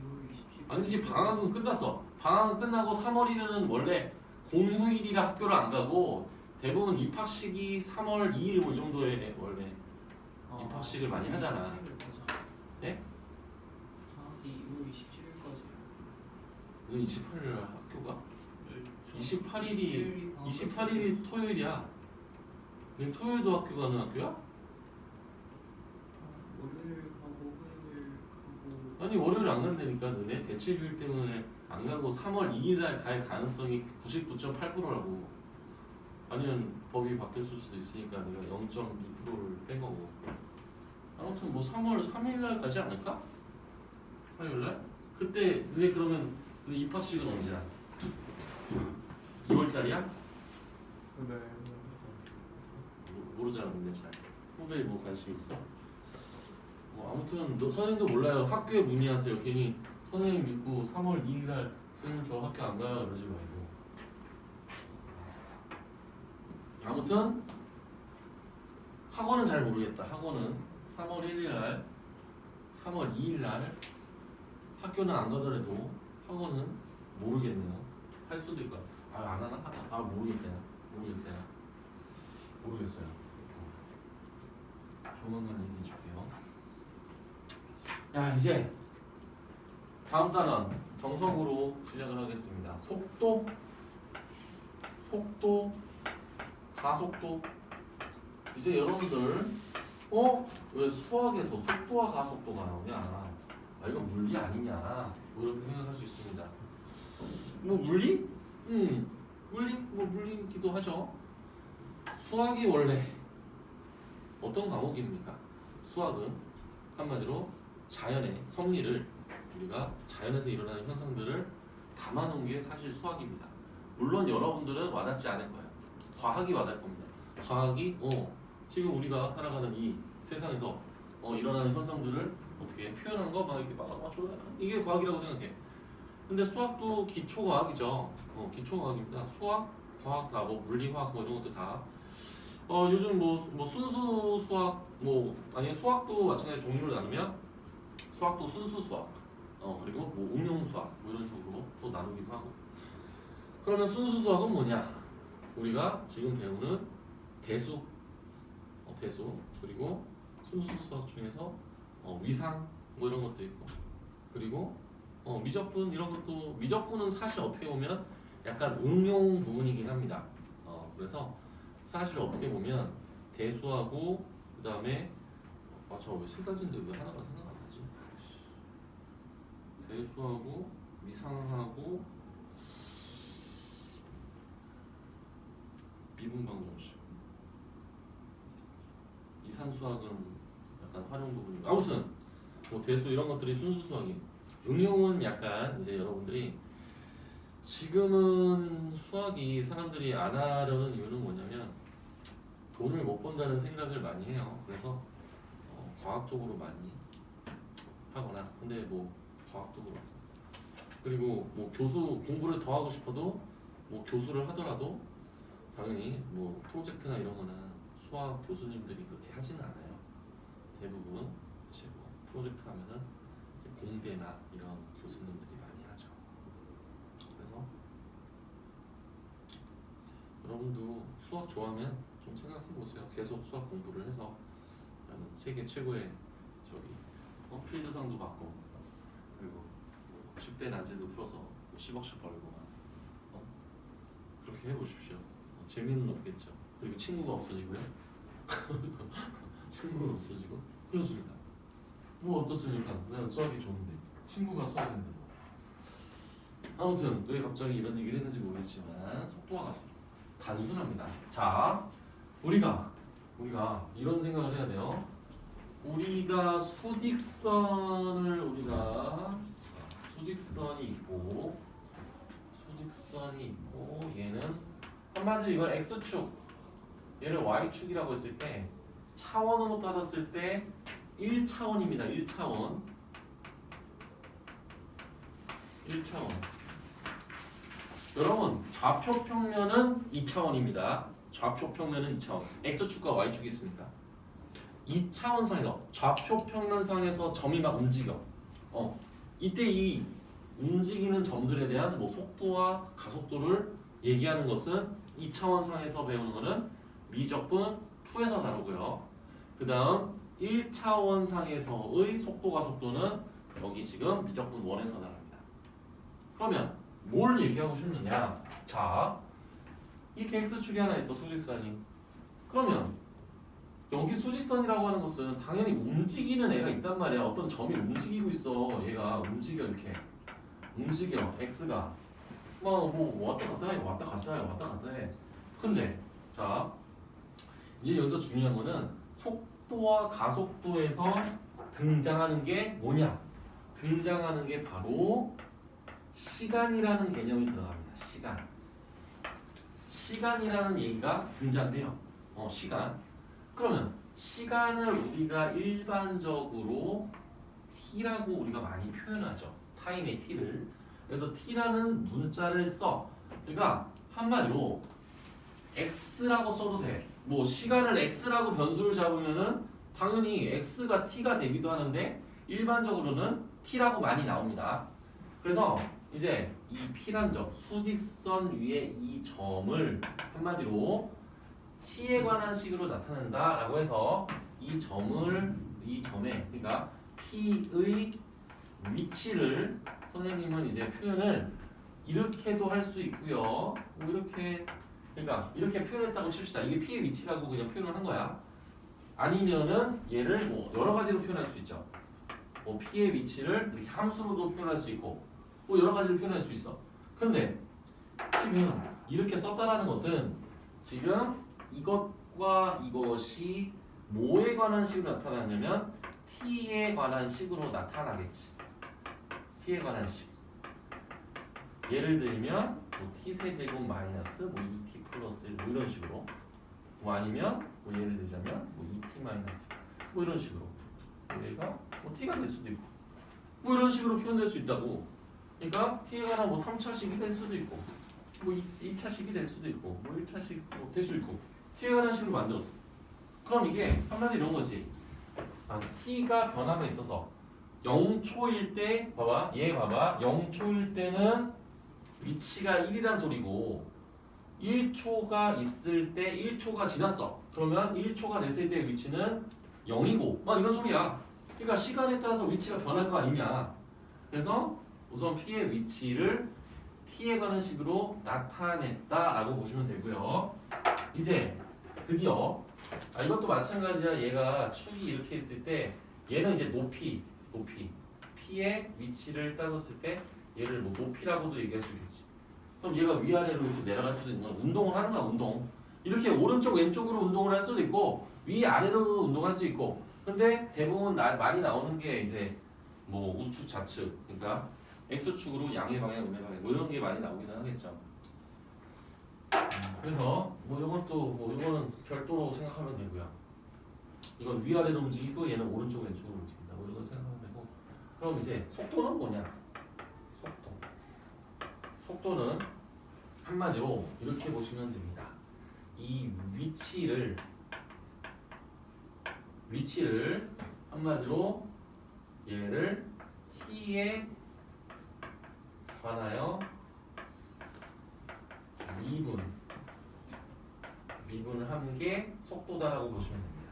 6월 27일. 아니지 방학은 끝났어. 방학은 끝나고 3월 1일은 원래 공휴일이라 학교를 안 가고 대부분 입학식이 3월 2일 뭐 정도에 원래 입학식을 많이 하잖아. 네? 방학이 6월 27일까지. 오늘 28일 날 학교가? 28일이 토요일이야. 근데 토요일도 학교 가는 학교야? 월요일 가고 화요일 가고. 아니 월요일 안 간다니까 너네 대체 휴일 때문에 안 가고 3월 2일 날 갈 가능성이 99.8%라고. 아니면 법이 바뀌었을 수도 있으니까 내가 0.2%를 뺀 거고. 아무튼 뭐 3월 3일 날 가지 않을까? 화요일 날? 그때 너네 그러면 너 입학식은 언제야? 2월 달이야? 네. 모르잖아 근데 잘. 후배에 뭐 관심 있어? 뭐 아무튼 너 선생님도 몰라요. 학교에 문의하세요. 괜히 선생님 믿고 3월 2일 날 선생님 저 학교 안 가요 이러지 말고. 아무튼 학원은 잘 모르겠다. 학원은 3월 1일 날 3월 2일 날 학교는 안 가더라도 학원은 모르겠네요. 할 수도 있고 안 하나? 모르겠다. 모르겠어요. 조만간 얘기해 줄게요. 야 이제 다음 단원 정석으로 시작을 하겠습니다. 속도, 가속도. 이제 여러분들 왜 수학에서 속도와 가속도가 나오냐? 이거 물리 아니냐? 뭐 이렇게 생각할 수 있습니다. 뭐 물리? 물리? 뭐 물리기도 하죠. 수학이 원래 어떤 과목입니까? 수학은 한마디로 자연의 섭리를 우리가 자연에서 일어나는 현상들을 담아놓은 게 사실 수학입니다. 물론 여러분들은 와닿지 않을 거예요. 과학이 와닿을 겁니다. 과학이 지금 우리가 살아가는 이 세상에서 일어나는 현상들을 어떻게 표현하는 거 막 이렇게 이게 과학이라고 생각해. 근데 수학도 기초과학이죠. 기초과학입니다. 수학, 과학 다 뭐 물리화학 뭐 이런 것도 다. 요즘 뭐 순수 수학 아니 수학도 마찬가지 종류를 나누면 수학도 순수 수학, 그리고 뭐 응용 수학 뭐 이런 식으로 또 나누기도 하고. 그러면 순수 수학은 뭐냐? 우리가 지금 배우는 대수, 그리고 순수 수학 중에서 위상 뭐 이런 것도 있고, 그리고 미적분 이런 것도. 미적분은 사실 어떻게 보면 약간 응용 부분이긴 합니다. 그래서 사실 어떻게 보면 대수하고 그 다음에 맞아, 왜 세 가지인데 왜 하나가 생각 안 나지? 대수하고 미상하고 미분방정식. 이산수학은 약간 활용 부분이고 아무튼 뭐 대수 이런 것들이 순수 수학이. 응용은 약간 이제 여러분들이 지금은 수학이 사람들이 안 하려는 이유는 뭐냐면 돈을 못 번다는 생각을 많이 해요. 그래서 과학적으로 많이 하거나 근데 뭐 과학도 그렇고 그리고 뭐 교수 공부를 더 하고 싶어도 뭐 교수를 하더라도 당연히 뭐 프로젝트나 이런 거는 수학 교수님들이 그렇게 하지는 않아요. 대부분 이제 뭐 프로젝트 하면은 이제 공대나 이런 교수님들이 많이 하죠. 그래서 여러분도 수학 좋아하면 좀 생각해 보세요. 계속 수학 공부를 해서 세계 최고의 저기 필드상도 받고 그리고 10대 난제도 풀어서 10억씩 벌고 그렇게 해보십시오. 재미는 없겠죠. 그리고 친구가 없어지고요. 친구가 없어지고 그렇습니다. 뭐 어떻습니까? 나는 수학이 좋은데 친구가 수학인데 아무튼 왜 갑자기 이런 얘기를 했는지 모르겠지만 속도와 가속도 단순합니다. 자, 우리가 이런 생각을 해야 돼요. 우리가 수직선이 있고 얘는 한마디로 이걸 x축 얘를 y축이라고 했을 때 차원으로 따졌을 때 1차원입니다. 1차원 여러분 좌표 평면은 2차원입니다. 좌표 평면은 2차원 x축과 y축이 있으니까 2차원상에서 좌표 평면상에서 점이 막 움직여. 이때 이 움직이는 점들에 대한 뭐 속도와 가속도를 얘기하는 것은 2차원상에서 배우는 것은 미적분 2에서 다루고요. 그 다음 1차원상에서의 속도 가속도는 여기 지금 미적분 1에서 다룹니다. 그러면 뭘 얘기하고 싶느냐? 자, 이렇게 x축이 하나 있어 수직선이. 그러면 여기 수직선이라고 하는 것은 당연히 움직이는 애가 있단 말이야. 어떤 점이 움직이고 있어. 얘가 움직여 이렇게. 움직여. x가. 뭐 왔다 갔다 해. 근데 자 이제 여기서 중요한 거는 속도와 가속도에서 등장하는 게 뭐냐? 등장하는 게 바로 시간이라는 개념이 들어갑니다. 시간이라는 얘기가 등장돼요. 시간. 그러면 시간을 우리가 일반적으로 t라고 우리가 많이 표현하죠. 타임의 t를. 그래서 t라는 문자를 써. 그러니까 한마디로 x라고 써도 돼. 뭐 시간을 x라고 변수를 잡으면은 당연히 x가 t가 되기도 하는데 일반적으로는 t라고 많이 나옵니다. 그래서 이제 이 p란 점, 수직선 위에 이 점을 한마디로 t에 관한 식으로 나타낸다라고 해서 이 점에 그러니까 p의 위치를 선생님은 이제 표현을 이렇게도 할 수 있고요. 뭐 이렇게 그러니까 이렇게 표현했다고 칩시다. 이게 p의 위치라고 그냥 표현을 한 거야. 아니면은 얘를 뭐 여러 가지로 표현할 수 있죠. 뭐 p의 위치를 이렇게 함수로도 표현할 수 있고 뭐 여러 가지로 표현할 수 있어. 근데 지금 이렇게 썼다라는 것은 지금 이것과 이것이 뭐에 관한 식으로 나타나냐면 t에 관한 식으로 나타나겠지. t에 관한 식. 예를 들면 뭐 t 세제곱 마이너스 뭐 2t 플러스 1 뭐 이런 식으로 뭐 아니면 뭐 예를 들자면 뭐 2t 마이너스 뭐 이런 식으로 얘가 뭐 t가 될 수도 있고 뭐 이런 식으로 표현될 수 있다고. 그러니까 t에 관한 뭐 3차식이 될 수도 있고 뭐 2차식이 될 수도 있고 뭐 1차식 뭐 될 수 있고 t에 관한 식으로 만들었어. 그럼 이게 한마디 이런 거지. t가 변함에 있어서 0초일 때 봐봐 얘 봐봐 0초일 때는 위치가 1이란 소리고 1초가 있을 때 1초가 지났어. 그러면 1초가 됐을 때 위치는 0이고 막 이런 소리야. 그러니까 시간에 따라서 위치가 변할 거 아니냐. 그래서 우선 p의 위치를 t에 관한 식으로 나타냈다라고 보시면 되고요. 이제 드디어 이것도 마찬가지야. 얘가 축이 이렇게 있을 때 얘는 이제 높이 P의 위치를 따졌을 때 얘를 뭐 높이라고도 얘기할 수 있겠지. 그럼 얘가 위아래로 이렇게 내려갈 수도 있는 거야. 운동을 하는 거야, 운동. 이렇게 오른쪽 왼쪽으로 운동을 할 수도 있고 위아래로도 운동할 수 있고. 근데 대부분 많이 나오는 게 이제 뭐 우측 좌측, 그러니까 X축으로 양의 방향, 음의 방향 뭐 이런 게 많이 나오기는 하겠죠. 그래서 뭐 이것도 뭐 이거는 별도로 생각하면 되고요. 이건 위아래로 움직이고 얘는 오른쪽 왼쪽으로 움직인다. 뭐 이런 거 생각하면 되고. 그럼 이제 속도는 뭐냐? 속도는 한마디로 이렇게 보시면 됩니다. 이 위치를 한마디로 얘를 t에 관하여 미분을 한 게 속도다라고 보시면 됩니다.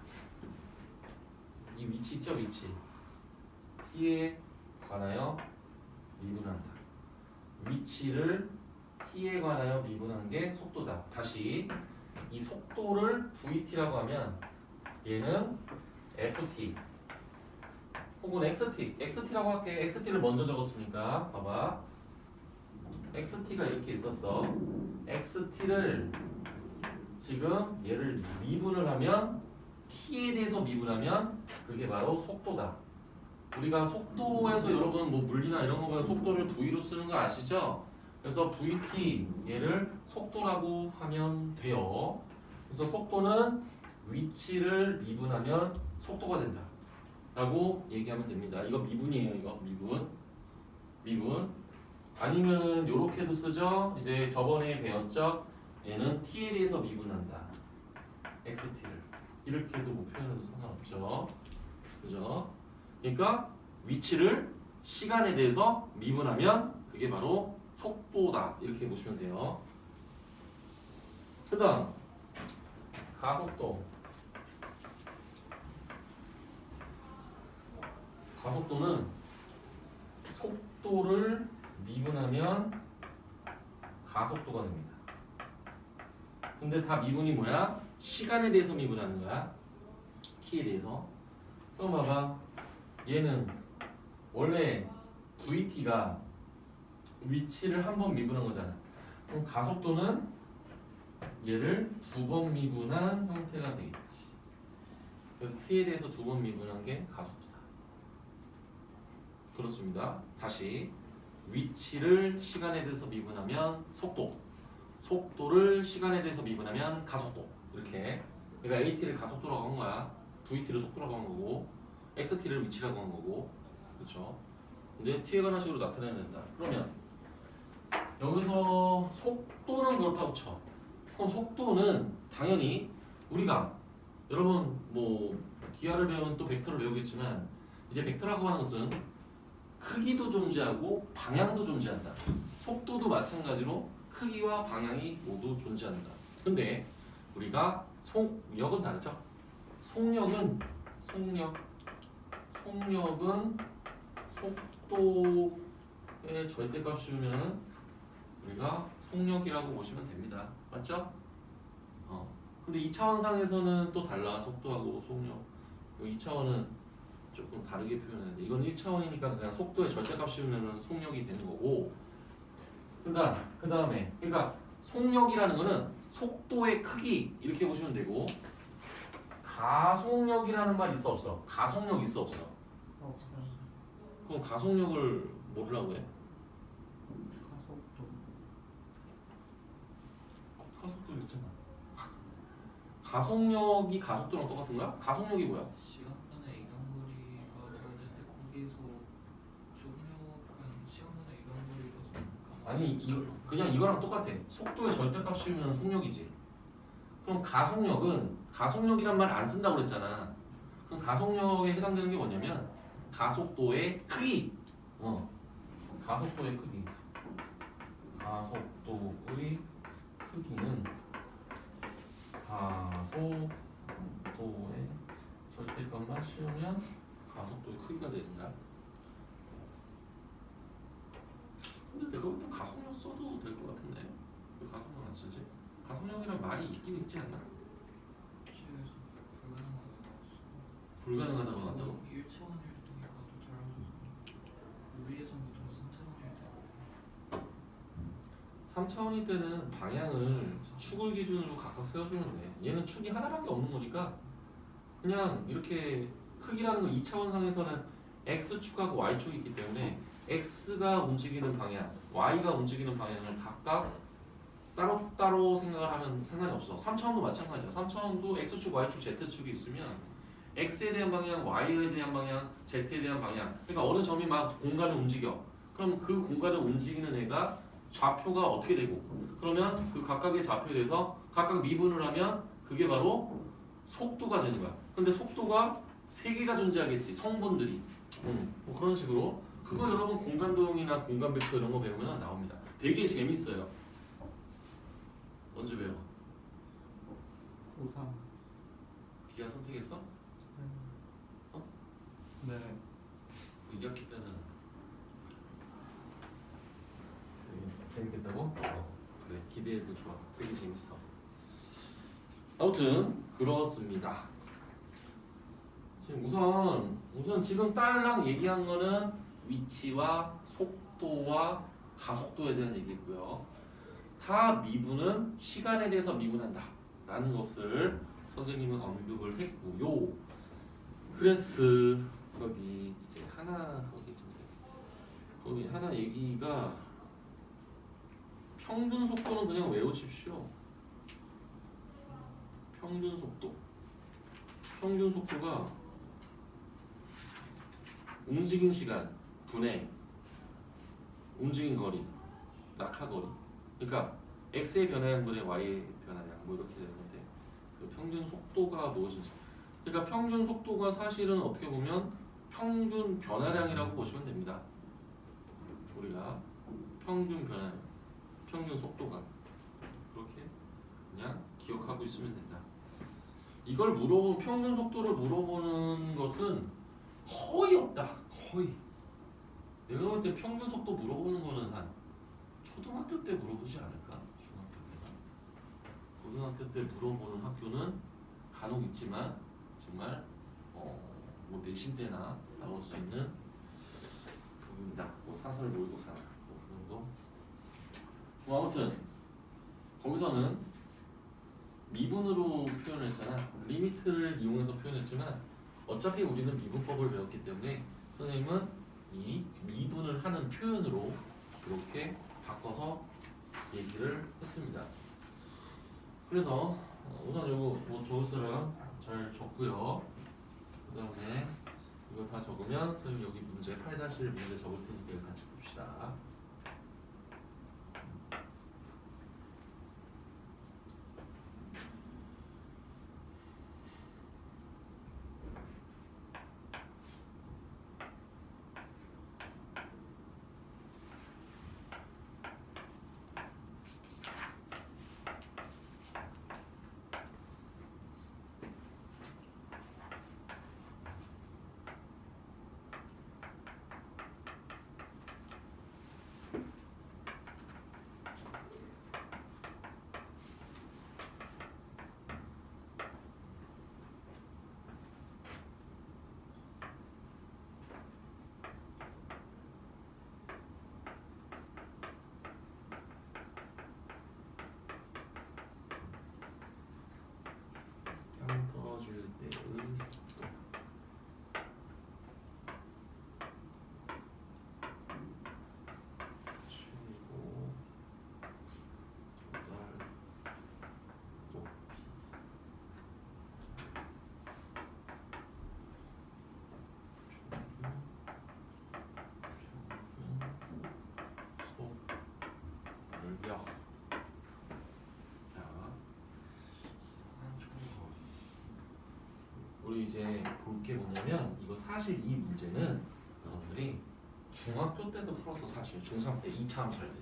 이 위치 있죠, 위치. t에 관하여 미분한다. 위치를 t에 관하여 미분한 게 속도다. 다시 이 속도를 vt라고 하면 얘는 ft 혹은 xt라고 할게. xt를 먼저 적었으니까 봐봐. xt가 이렇게 있었어. xt를 지금 얘를 미분을 하면 t에 대해서 미분하면 그게 바로 속도다. 우리가 속도에서 여러분 뭐 물리나 이런 거 보면 속도를 v로 쓰는 거 아시죠? 그래서 vt 얘를 속도라고 하면 돼요. 그래서 속도는 위치를 미분하면 속도가 된다 라고 얘기하면 됩니다. 이거 미분이에요. 이거 미분. 아니면은 요렇게도 쓰죠. 이제 저번에 배웠죠. 얘는 t에 대해서 미분한다. xt를 이렇게도 뭐 표현해도 상관없죠. 그죠? 그러니까 위치를 시간에 대해서 미분하면 그게 바로 속도다. 이렇게 보시면 돼요. 그 다음 가속도는 속도를 미분하면 가속도가 됩니다. 근데 다 미분이 뭐야? 시간에 대해서 미분하는 거야. t에 대해서. 그럼 봐봐. 얘는 원래 vt가 위치를 한 번 미분한 거잖아. 그럼 가속도는 얘를 두 번 미분한 형태가 되겠지. 그래서 t에 대해서 두 번 미분한 게 가속도다. 그렇습니다. 다시 위치를 시간에 대해서 미분하면 속도를 시간에 대해서 미분하면 가속도. 이렇게. 그러니까 AT를 가속도라고 한 거야. VT를 속도라고 한 거고, XT를 위치라고 한 거고, 그렇죠? 근데 t에 관한 식으로 나타내야 된다. 그러면 여기서 속도는 그렇다고 쳐. 그럼 속도는 당연히 우리가 여러분 뭐 기하를 배우면 또 벡터를 배우겠지만 이제 벡터라고 하는 것은 크기도 존재하고 방향도 존재한다. 속도도 마찬가지로 크기와 방향이 모두 존재한다. 근데 우리가 속력은 다르죠. 속력은 속도의 절대값이면 우리가 속력이라고 보시면 됩니다. 맞죠? 근데 2차원상에서는 또 달라. 속도하고 속력. 2차원은 조금 다르게 표현하는데 이건 1차원이니까 그냥 속도의 절대값 씌우면 속력이 되는 거고. 그 다음에 그러니까 속력이라는 거는 속도의 크기 이렇게 보시면 되고, 가속력이라는 말 있어 없어? 가속력 있어 없어? 없어요. 그럼 가속력을 모르라고 해? 가속도 있잖아. 가속력이 가속도랑 똑같은가? 가속력이 뭐야? 시간분의 이동거리가 되는데 거기서 속력은 시간분의 이동거리라서 아니 그냥 이거랑 똑같아. 속도의 절대값 씌우면 속력이지. 그럼 가속력이란 말 안 쓴다고 그랬잖아. 그럼 가속력에 해당되는 게 뭐냐면 가속도의 크기. 가속도의 크기. 가속도의 크기는 가속도의 절대값만 씌우면 가속도의 크기가 되는 거야. 근데 내가 볼 땐 가속력 써도 될 것 같은데 왜 가속력 안 쓰지? 가속력이란 말이 있긴 있지 않나? 시에서 불가능하다고 한다고? 1차원일 때니까 또 달라져서 위에서는 저 3차원일 때 3차원일 때는 방향을 축을 기준으로 각각 세워주면 돼. 얘는 축이 하나밖에 없는 거니까 그냥 이렇게 크기라는 건 2차원 상에서는 X축하고 Y축이 있기 때문에 X가 움직이는 방향, Y가 움직이는 방향을 각각 따로따로 생각을 하면 상관이 없어. 3차원도 마찬가지야. 3차원도 X축, Y축, Z축이 있으면 X에 대한 방향, Y에 대한 방향, Z에 대한 방향. 그러니까 어느 점이 막 공간을 움직여. 그럼 그 공간을 움직이는 애가 좌표가 어떻게 되고, 그러면 그 각각의 좌표에 대해서 각각 미분을 하면 그게 바로 속도가 되는 거야. 근데 속도가 세 개가 존재하겠지. 성분들이. 뭐 그런 식으로. 그거 여러분 공간도형이나 공간 벡터 이런 거 배우면 나옵니다. 되게 재밌어요. 언제 배워? 고3. 기아 선택했어? 네. 2학기 때 하잖아. 재밌겠다고? 그래, 기대해도 좋아. 되게 재밌어. 아무튼 그렇습니다. 지금 우선 지금 딸랑 얘기한 거는 위치와 속도와 가속도에 대한 얘기고요. 다 미분은 시간에 대해서 미분한다 라는 것을 선생님은 언급을 했고요. 그래서 거기 이제 하나 거기 하나 얘기가 평균 속도는 그냥 외우십시오. 평균 속도. 평균 속도가 움직인 시간 분의 움직인 거리, 낙하거리. 그러니까 x의 변화량분의 y의 변화량 뭐 이렇게 되는데 그 평균 속도가 무엇인지. 그러니까 평균 속도가 사실은 어떻게 보면 평균 변화량이라고 보시면 됩니다. 우리가 평균 변화량, 평균 속도가 그렇게 그냥 기억하고 있으면 된다. 이걸 평균 속도를 물어보는 것은 거의 없다. 거의. 내가 볼 때 평균 속도 물어보는 거는 한 초등학교 때 물어보지 않을까? 중학교 때나. 고등학교 때 물어보는 학교는 간혹 있지만 정말 뭐 내신 때나 나올 수 있는 부분이다. 뭐 사설 모의고사 뭐 그런 거. 뭐 아무튼 거기서는 미분으로 표현을 했잖아. 리미트를 이용해서 표현했지만 어차피 우리는 미분법을 배웠기 때문에 선생님은 이 미분을 하는 표현으로 이렇게 바꿔서 얘기를 했습니다. 그래서 우선 요거 뭐 적을 사람 잘 적고요. 그 다음에 이거 다 적으면 선생님 여기 문제 8-1 문제 적을 테니까 같이 봅시다. 땅 떨어질 때의 속도 최고 도달 높이 속열력. 우리 이제 볼 게 뭐냐면 이거 사실 이 문제는 여러분들이 중학교 때도 풀었어. 사실 중3 때 2차 함수할 때.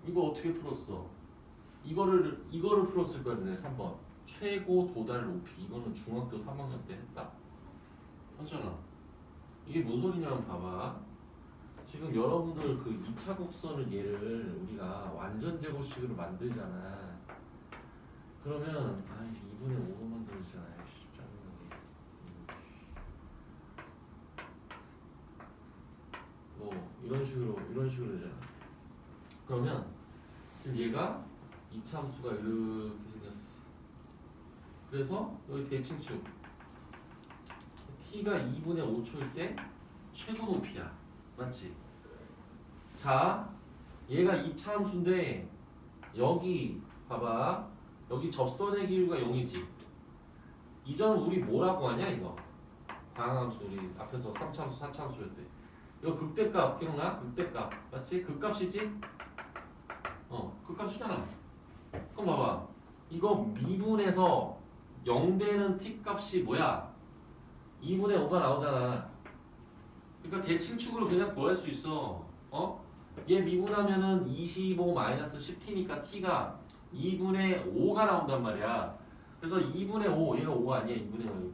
이거 어떻게 풀었어? 이거를 풀었을 거야. 너네 3번 최고 도달 높이. 이거는 중학교 3학년 때 했다. 맞잖아. 이게 뭔 소리냐면 봐봐. 지금 여러분들 그 2차 곡선을 얘를 우리가 완전 제곱식으로 만들잖아. 그러면 2분의 5로 만들어주잖아. 아이씨 짜증나게. 이런 식으로 되잖아. 그러면 지금 얘가 이차함수가 이렇게 생겼어. 그래서 여기 대칭축 t가 2분의 5초일 때 최고 높이야. 맞지? 자, 얘가 이차함수인데 여기 봐봐. 여기 접선의 기울기가 0이지. 이전 우리 뭐라고 하냐 이거? 다항함수 우리 앞에서 3차함수 4차함수였대. 이거 극대값 기억나? 극대값 맞지? 극값이지? 극값이잖아. 그럼 봐봐. 이거 미분에서 0되는 t값이 뭐야? 2분의 5가 나오잖아. 그러니까 대칭축으로 그냥 구할 수 있어. 얘 미분하면은 25 마이너스 10t니까 t가 2분의 5가 나온단 말이야. 그래서 2분의 5, 얘가 5가 아니야. 2분의 5,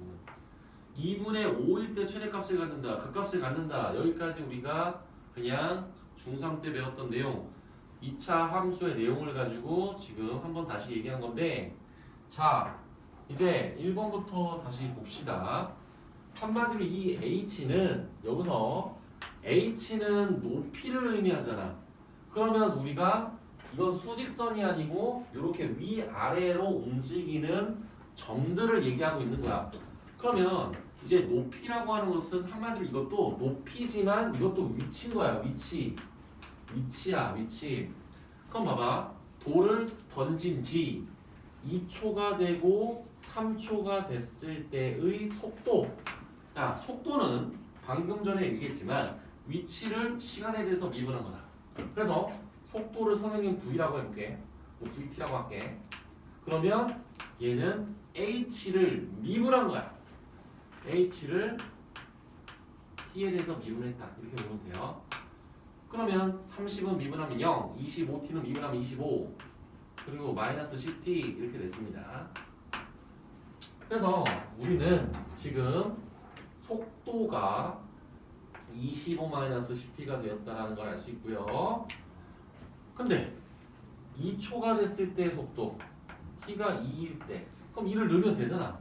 2분의 5일 때 최대값을 갖는다. 극값을 갖는다. 여기까지 우리가 그냥 중3 때 배웠던 내용 2차 함수의 내용을 가지고 지금 한번 다시 얘기한 건데 자, 이제 1번부터 다시 봅시다. 한마디로 이 h는 여기서 h는 높이를 의미하잖아. 그러면 우리가 이건 수직선이 아니고 이렇게 위아래로 움직이는 점들을 얘기하고 있는 거야. 그러면 이제 높이라고 하는 것은 한마디로 이것도 높이지만 이것도 위치인 거야. 위치야. 그럼 봐봐. 돌을 던진 지 2초가 되고 3초가 됐을 때의 속도. 야, 속도는 방금 전에 얘기했지만 위치를 시간에 대해서 미분한 거다. 그래서 속도를 선생님 V라고 해볼게. VT라고 할게. 그러면 얘는 H를 미분한 거야. H를 T에 대해서 미분했다. 이렇게 보면 돼요. 그러면 30은 미분하면 0, 25T는 미분하면 25, 그리고 마이너스 10T 이렇게 됐습니다. 그래서 우리는 지금 속도가 25 마이너스 10T가 되었다는 걸 알 수 있고요. 근데 2초가 됐을 때의 속도 T가 2일 때 그럼 2를 넣으면 되잖아.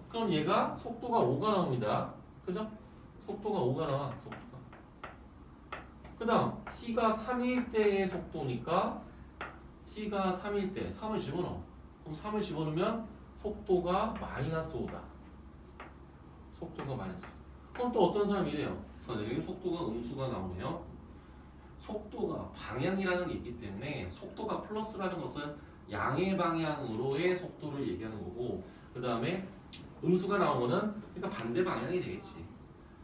그럼 얘가 속도가 5가 나옵니다. 그죠? 속도가 5가 나와. 그 다음 T가 3일 때의 속도니까 T가 3일 때 3을 집어넣어. 그럼 3을 집어넣으면 속도가 마이너스 5다. 속도가 마이너스 5. 그럼 또 어떤 사람이 이래요. 선생님 속도가 음수가 나오네요. 속도가 방향이라는 게 있기 때문에 속도가 플러스라는 것은 양의 방향으로의 속도를 얘기하는 거고 그 다음에 음수가 나오는 그러니까 반대 방향이 되겠지.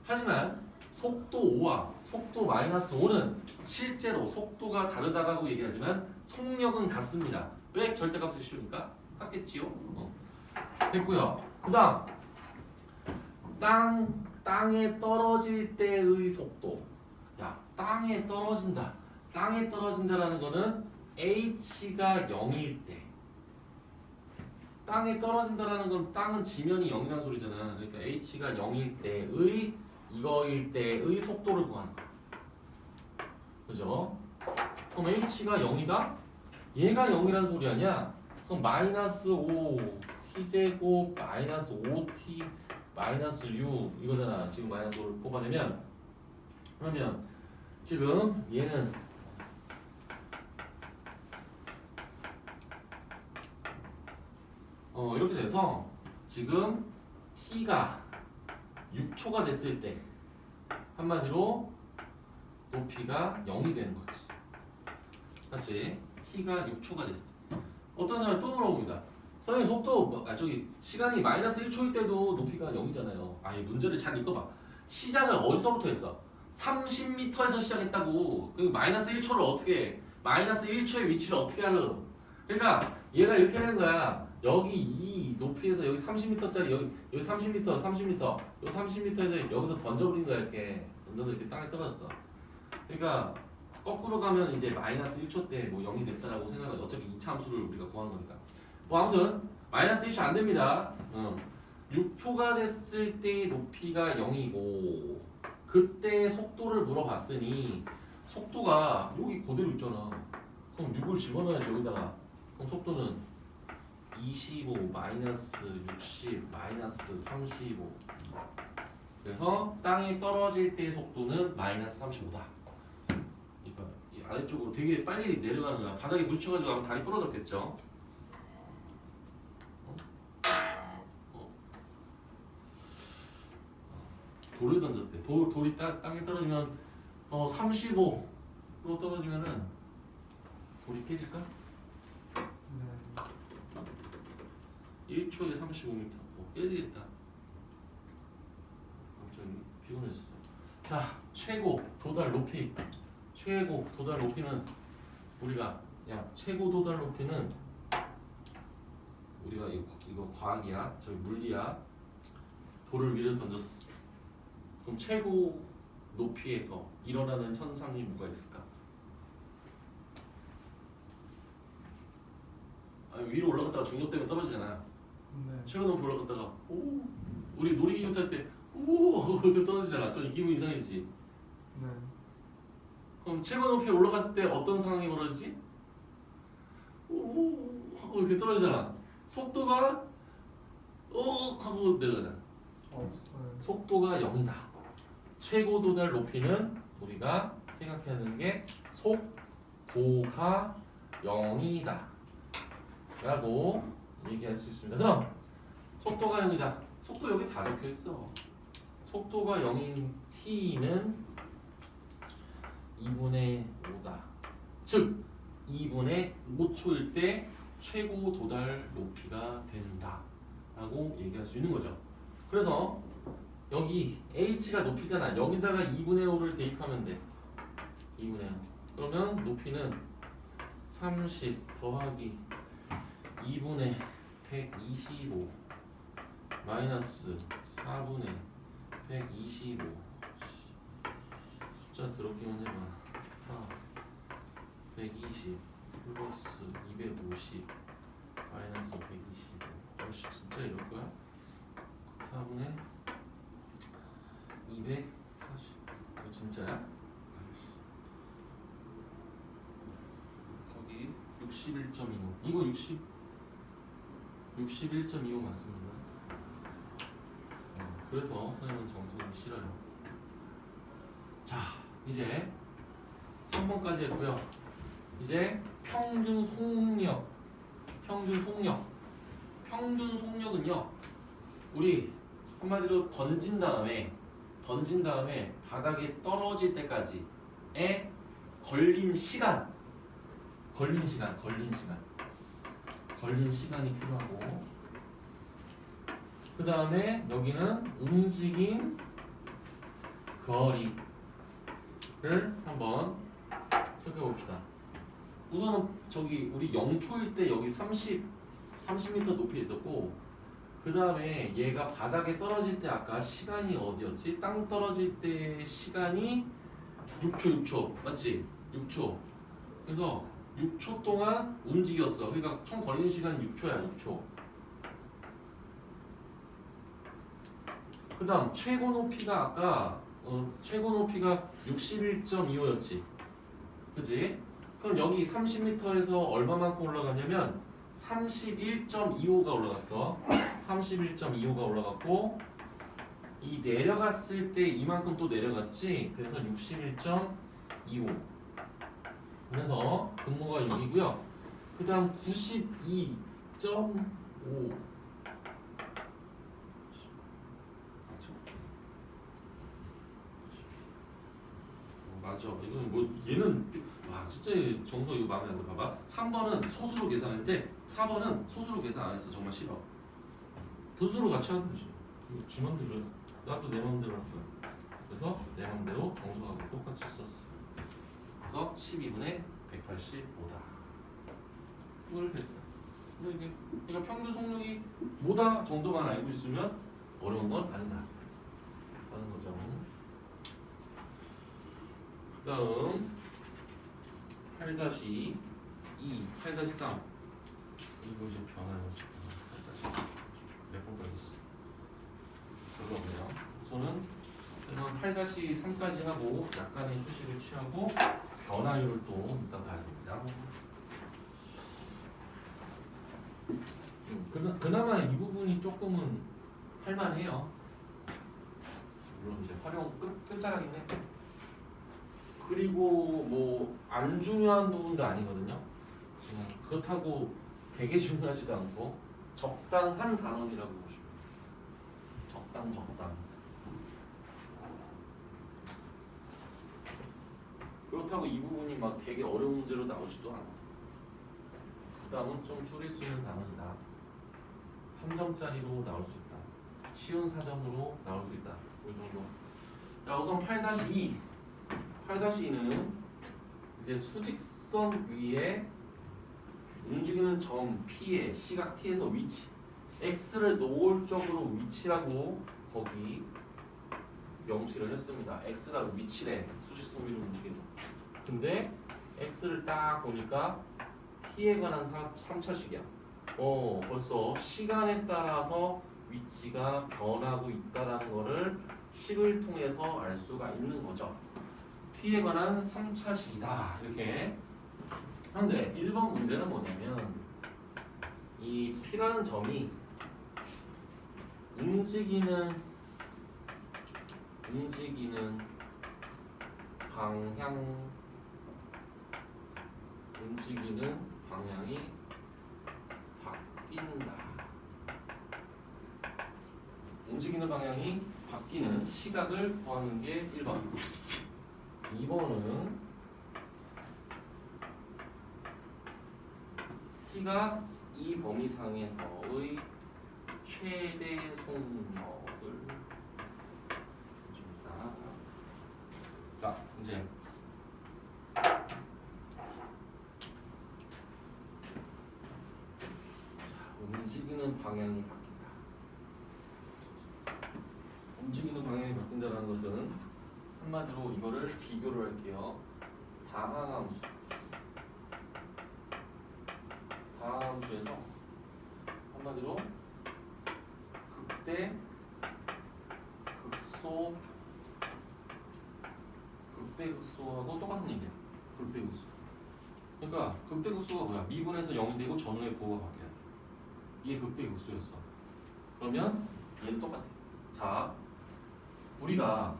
하지만 속도 5와 속도 마이너스 5는 실제로 속도가 다르다라고 얘기하지만 속력은 같습니다. 왜? 절대값을 씌우니까 같겠지요. 됐고요. 그 다음 땅에 떨어질 때의 속도. 야, 땅에 떨어진다. 땅에 떨어진다라는 거는 h가 0일 때. 땅에 떨어진다라는 건 땅은 지면이 0이라는 소리잖아. 그러니까 h가 0일 때의 이거일 때의 속도를 구하는 거야. 그죠? 그럼 h가 0이다? 얘가 0이라는 소리 아니야? 그럼 마이너스 5 t제곱 마이너스 5t 마이너스 6 이거잖아. 지금 마이너스 5를 뽑아내면 그러면 지금 얘는 이렇게 돼서 지금 t가 6초가 됐을 때 한마디로 높이가 0이 되는 거지. 맞지? t가 6초가 됐을 때 어떤 사람이 또 물어봅니다. 선생님 속도 시간이 마이너스 1초일 때도 높이가 0이잖아요. 이 문제를 잘 읽어봐. 시작을 어디서부터 했어? 30m에서 시작했다고. 그 마이너스 1초를 어떻게 해? 마이너스 1초의 위치를 어떻게 알아? 그러니까 얘가 이렇게 하는 거야. 여기 이 높이에서 여기 30m짜리 여기 30m, 30m, 여기 30m에서 여기서 던져버린 거야. 이렇게 던져서 이렇게 땅에 떨어졌어. 그러니까 거꾸로 가면 이제 마이너스 1초 때 뭐 0이 됐다라고 생각을 어차피 2차 함수를 우리가 구하는 거니까. 뭐 아무튼 마이너스 1초 안 됩니다. 6초가 됐을 때 높이가 0이고 그때 속도를 물어봤으니 속도가 여기 그대로 있잖아. 그럼 6을 집어넣어야지 여기다가. 그럼 속도는 25 마이너스 60 마이너스 35. 그래서 땅에 떨어질 때의 속도는 마이너스 35다. 그러니까 이 아래쪽으로 되게 빨리 내려가는 거야. 바닥에 부딪혀가지고 아마 다리 부러졌겠죠. 돌을 던졌대. 돌이 땅에 떨어지면 35로 떨어지면은 돌이 깨질까? 네. 1초에 35m. 깨지겠다. 갑자기 피곤해졌어. 자, 최고 도달 높이. 최고 도달 높이는 우리가 최고 도달 높이는 우리가 이거 과학이야. 저기 물리야. 돌을 위로 던졌어. 그럼 최고 높이에서 일어나는 현상이 뭐가 있을까? 위로 올라갔다가 중력 때문에 떨어지잖아. 네. 최고 높이 올라갔다가 우리 놀이기구 탈 때 떨어지잖아. 그럼 기분 이상해지지. 네. 그럼 최고 높이에 올라갔을 때 어떤 상황이 벌어지지? 하고 이렇게 떨어지잖아. 속도가 하고 내려가잖아. 없어요. 속도가 0이다. 최고 도달 높이는 우리가 생각해야 하는 게 속도가 0이다 라고 얘기할 수 있습니다. 그럼 속도가 0이다. 속도 여기 다 적혀 있어. 속도가 0인 t는 2분의 5다. 즉 2분의 5초일 때 최고 도달 높이가 된다 라고 얘기할 수 있는 거죠. 그래서 여기 h가 높이잖아. 여기다가 2분의 5를 대입하면 돼. 2분의 5. 그러면 높이는 30 더하기 2분의 125 마이너스 4분의 125. 숫자 더럽기만 해봐. 4 120 플러스 250 마이너스 125. 아씨 진짜 이럴 거야? 4분의 240. 이거 진짜야? 거기 61.25. 이거 61.25 맞습니다. 그래서 선생님은 정석이 싫어요. 자, 이제 3번까지 했고요. 이제 평균 속력. 평균 속력은요. 우리 한마디로 던진 다음에 바닥에 떨어질 때까지의 걸린 시간이 필요하고, 그 다음에 여기는 움직인 거리를 한번 살펴봅시다. 우선은 저기 우리 0초일 때 여기 30m 높이에 있었고, 그 다음에 얘가 바닥에 떨어질 때 아까 시간이 어디였지? 땅 떨어질 때 시간이 6초 맞지? 6초. 그래서 6초 동안 움직였어. 그러니까 총 걸린 시간이 6초야. 6초. 그 다음 최고 높이가 아까 최고 높이가 61.25였지. 그치? 그럼 여기 30m에서 얼마만큼 올라갔냐면 31.25가 올라갔어. 31.25가 올라갔고, 이 내려갔을 때 이만큼 또 내려갔지. 그래서 61.25. 그래서 분모가 6이고요. 그 다음 92.5. 맞아. 이건 뭐 얘는 와 진짜 정서 이거 마음에 안 들어. 봐봐. 3번은 소수로 계산했는데 4번은 소수로 계산 안 했어. 정말 싫어. 분수로 같이 하는 거지. 이거 지 맘대로 해. 나도 내 맘대로 할 거야. 그래서 내 맘대로 정석하고 똑같이 썼어. 그래서 12분의 185다. 이걸 했어. 근데 이게 그러니까 평균 속력이 뭐다 정도만 알고 있으면 어려운 건 아니다 하는 거죠. 그 다음 8-2, 8-3. 이거 이제 변화요. 8-3. 몇 번까지 있어? 별로 없네요. 우선은 8-3까지 하고 약간의 휴식을 취하고 변화율을 또 이따 봐야 됩니다. 그나마 이 부분이 조금은 할만해요. 물론 이제 활용 끝자락인데. 그리고 뭐 안 중요한 부분도 아니거든요. 그렇다고 되게 중요하지도 않고 적당한 단원이라고 보시면 돼요. 적당. 그렇다고 이 부분이 막 되게 어려운 문제로 나오지도 않아. 부담은 좀 줄일 수 있는 단원이다. 3점짜리로 나올 수 있다. 쉬운 4점으로 나올 수 있다. 이 정도. 자, 우선 8-2. 8-2는 이제 수직선 위에 움직이는 점 P의 시각 T에서 위치 X를 노골적으로 위치라고 거기 명시를 했습니다. X가 위치래. 수직선 위로 움직이는. 근데 X를 딱 보니까 T에 관한 3차식이야. 벌써 시간에 따라서 위치가 변하고 있다라는 거를 식을 통해서 알 수가 있는 거죠. T에 관한 3차식이다. 이렇게. 근데 1번 문제는 뭐냐면 이 P라는 점이 움직이는 방향이 바뀐다. 움직이는 방향이 바뀌는 시각을 구하는 게 1번. 2번은 T가 이 범위상에서의 최대 속력을 줍니다. 자, 이제 움직이는 방향이 바뀐다. 움직이는 방향이 바뀐다는 것은 한마디로 이거를 비교를 할게요. 다항함수에서 한마디로 극대 극소하고 똑같은 얘기야. 극대 극소. 그러니까 극대 극소가 뭐야? 미분에서 0이 되고 전후의 부호가 바뀌어야 돼. 이게 극대 극소였어. 그러면 얘는 똑같아. 자, 우리가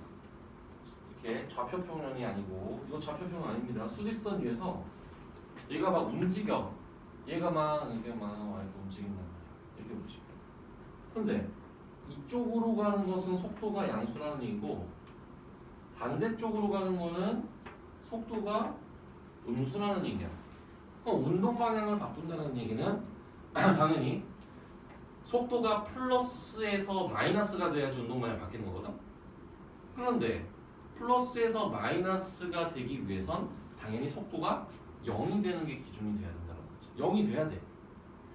이렇게 좌표평면이 아니고 이거 좌표평면 아닙니다. 수직선 위에서 얘가 막 움직여. 얘가 막 이렇게 움직인단 말이야. 이렇게 움직여. 근데 이쪽으로 가는 것은 속도가 양수라는 얘기고 반대쪽으로 가는 거는 속도가 음수라는 얘기야. 그럼 운동 방향을 바꾼다는 얘기는 당연히 속도가 플러스에서 마이너스가 돼야지 운동 방향이 바뀌는 거거든. 그런데 플러스에서 마이너스가 되기 위해선 당연히 속도가 0이 되는 게 기준이 돼야 된다는 거지. 0이 돼야 돼.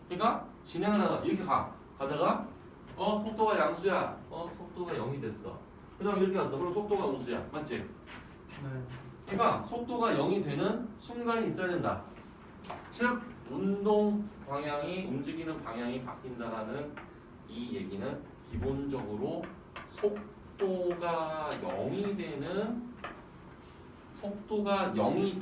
그러니까 진행을 하다가 이렇게 가다가 속도가 양수야. 속도가 0이 됐어. 그 다음 이렇게 갔어. 그럼 속도가 음수야. 맞지? 네. 그러니까 속도가 0이 되는 순간이 있어야 된다. 즉 운동 방향이 움직이는 방향이 바뀐다라는 이 얘기는 기본적으로 속도가 0이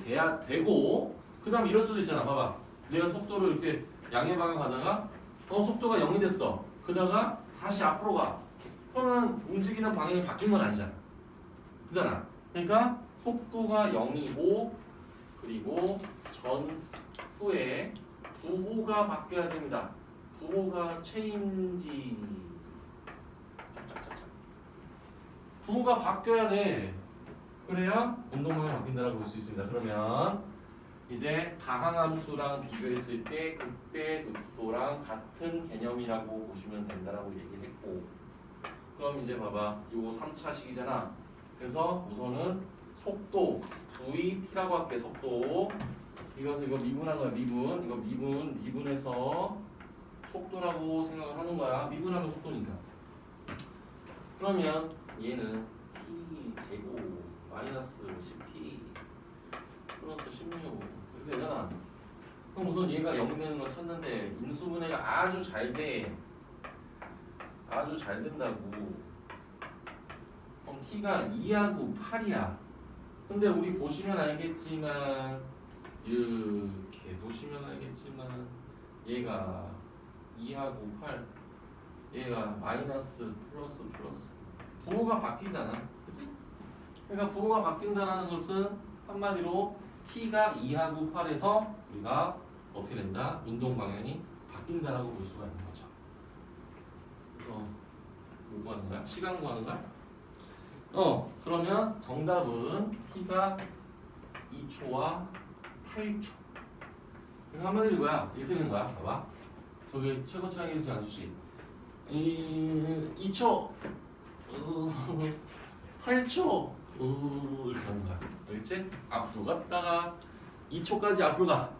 돼야 되고 그 다음 이럴 수도 있잖아. 봐봐. 내가 속도를 이렇게 양의 방향 가다가 속도가 0이 됐어. 그러다가 다시 앞으로 가. 그러면 움직이는 방향이 바뀐 건 아니잖아. 그잖아. 그러니까 속도가 0이고 그리고 전후에 부호가 바뀌어야 됩니다. 부호가 체인지. 부호가 바뀌어야 돼. 그래야 운동방향이 바뀐다라고 볼 수 있습니다. 그러면 이제 다항함수랑 비교했을 때 극대 극소랑 같은 개념이라고 보시면 된다라고 얘기를 했고, 그럼 이제 봐봐. 요거 3차식이잖아. 그래서 우선은 속도 VT라고 할게. 속도 이거 미분한 거야. 이거 미분해서 속도라고 생각을 하는 거야. 미분하면 속도니까. 그러면 얘는 T 제곱 마이너스 10T 플러스 16 이렇게 되잖아. 그럼 우선 얘가 0 되는 거 찾는데 인수분해가 아주 잘 돼. 아주 잘 된다고. 그럼 T가 2하고 8이야. 근데 우리 보시면 알겠지만 이렇게 보시면 알겠지만 얘가 2하고 8 얘가 마이너스 플러스 부호가 바뀌잖아. 그치? 그러니까 부호가 바뀐다는 것은 한마디로 t가 2하고 8에서 우리가 어떻게 된다? 운동 방향이 바뀐다라고 볼 수가 있는 거죠. 그래서 뭐 구하는 거야? 시간 구하는 거야? 그러면 정답은 t가 2초와 8초. 그러니까 한마디로 이거야. 이렇게 되는 거야. 봐봐. 저기 최고차항에서 장수식 2초 8초 이렇게 하는 거야. 알겠지? 앞으로 갔다가 2초까지 앞으로 가.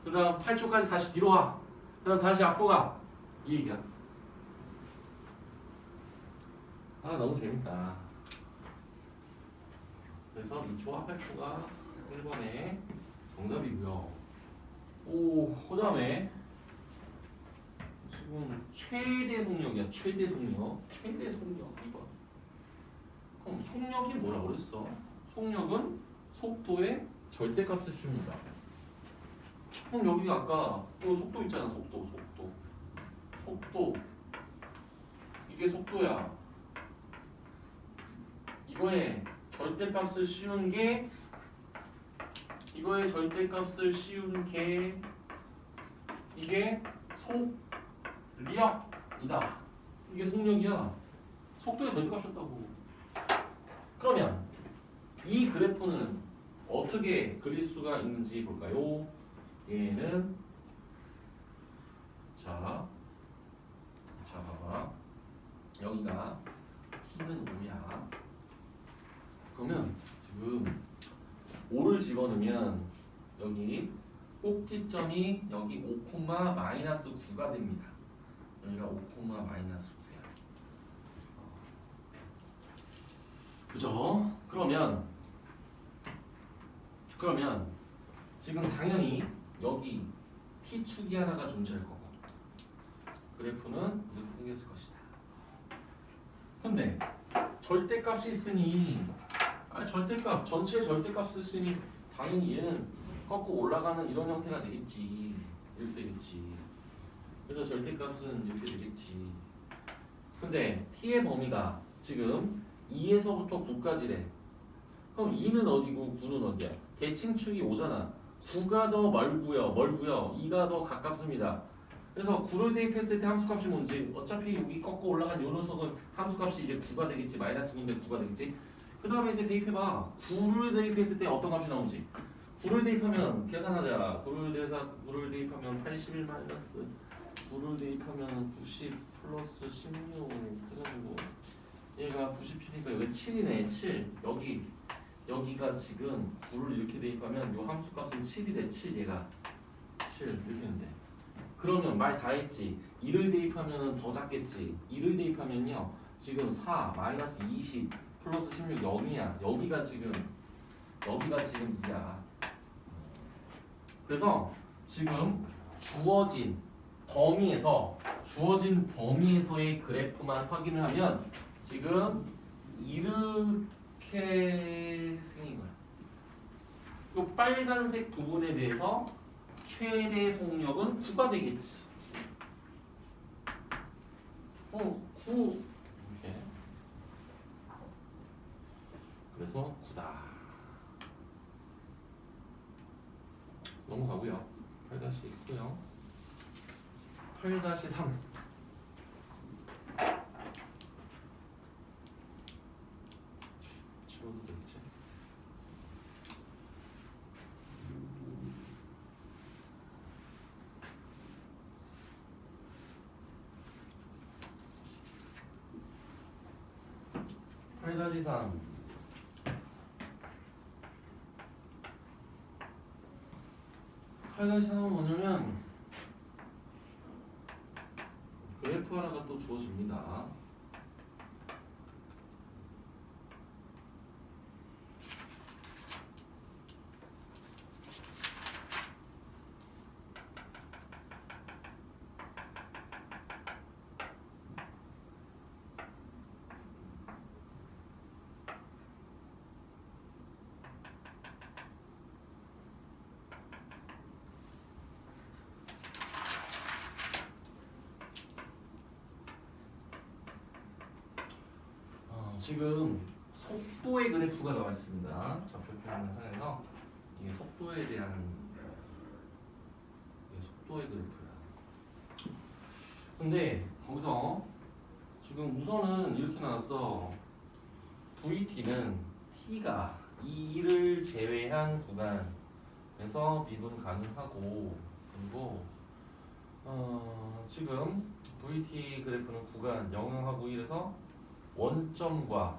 그 다음 8초까지 다시 뒤로 와. 그 다음 다시 앞으로 가. 이 얘기야. 아 너무 재밌다. 그래서 2초와 8초가 1번의 정답이고요. 그 다음에 지금 최대 속력이야. 최대 속력 2번. 그럼 속력이 뭐라고 그랬어? 속력은 속도의 절대값을 씁니다. 그럼 여기 아까 이거 속도 있잖아. 속도 이게 속도야. 이거의 절대값을 씌운 게 이게 속력이다. 이게 속력이야. 속도의 절대값이었다고. 그러면 이 그래프는 어떻게 그릴 수가 있는지 볼까요? 얘는 자 봐봐. 여기가 t는 5야. 그러면 지금 5를 집어넣으면 여기 꼭지점이 여기 5,-9가 됩니다. 여기가 5,-9야. 그죠? 그러면 지금 당연히 여기 t축이 하나가 존재할 거고 그래프는 이렇게 생겼을 것이다. 근데 절대값이 있으니 전체 절대값을 쓰니 당연히 얘는 꺾고 올라가는 이런 형태가 되겠지. 이렇게 되겠지. 그래서 절대값은 이렇게 되겠지. 근데 t의 범위가 지금 2에서부터 9까지래. 그럼 2는 어디고 9는 어디야? 대칭축이 5잖아. 9가 더 멀고요. 2가 더 가깝습니다. 그래서 9를 대입했을 때 함수값이 뭔지 어차피 여기 꺾고 올라간 요 녀석은 함수값이 이제 9가 되겠지. 마이너스 9인데 9가 되겠지. 그 다음에 이제 대입해봐. 9를 대입했을 때 어떤 값이 나오는지. 9를 대입하면 계산하자. 9를 대입하면 81 마이너스 9를 대입하면 90 플러스 16 해가지고 얘가 97이니까 여기 7이네. 7 여기가 지금 9를 이렇게 대입하면 요 함수값은 7이래. 7 얘가 7 이렇게 했는데 그러면 말 다 했지. 2를 대입하면 더 작겠지. 2를 대입하면요 지금 4 마이너스 20 플러스 16 0이야. 여기가 지금 2야. 그래서 지금 주어진 범위에서의 그래프만 확인을 하면 지금 이렇게 생긴 거야. 이 빨간색 부분에 대해서 최대 속력은 9가 되겠지. 9 이렇게. 그래서 9다. 넘어가고요. 8-2고요. 8-3. 지워도 되겠지? (8-3) 8-3은 뭐냐면 그래프 하나가 또 주어집니다. 지금 속도의 그래프가 나와 있습니다. 좌표표 상에서 이게 속도에 대한 이게 속도의 그래프야. 근데 거기서 지금 우선은 이렇게 나왔어. VT는 T가 2를 제외한 구간에서 미분 가능하고, 그리고 지금 VT 그래프는 구간 0하고 1에서 원점과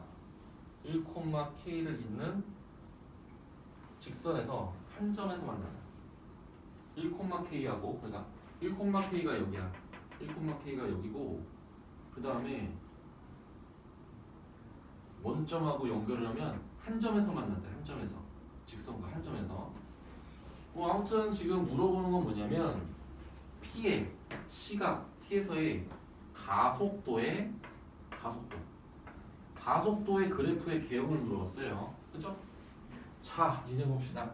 1,K를 잇는 직선에서 한 점에서 만난다. 1,K하고, 그러니까 1,K가 여기야. 1,K가 여기고, 그 다음에 원점하고 연결을 하면 한 점에서 만난다. 한 점에서. 직선과 한 점에서. 뭐 아무튼 지금 물어보는 건 뭐냐면 P의 시각 T에서의 가속도의 그래프의 개형을 물어봤어요. 그죠? 자, 이제 봅시다.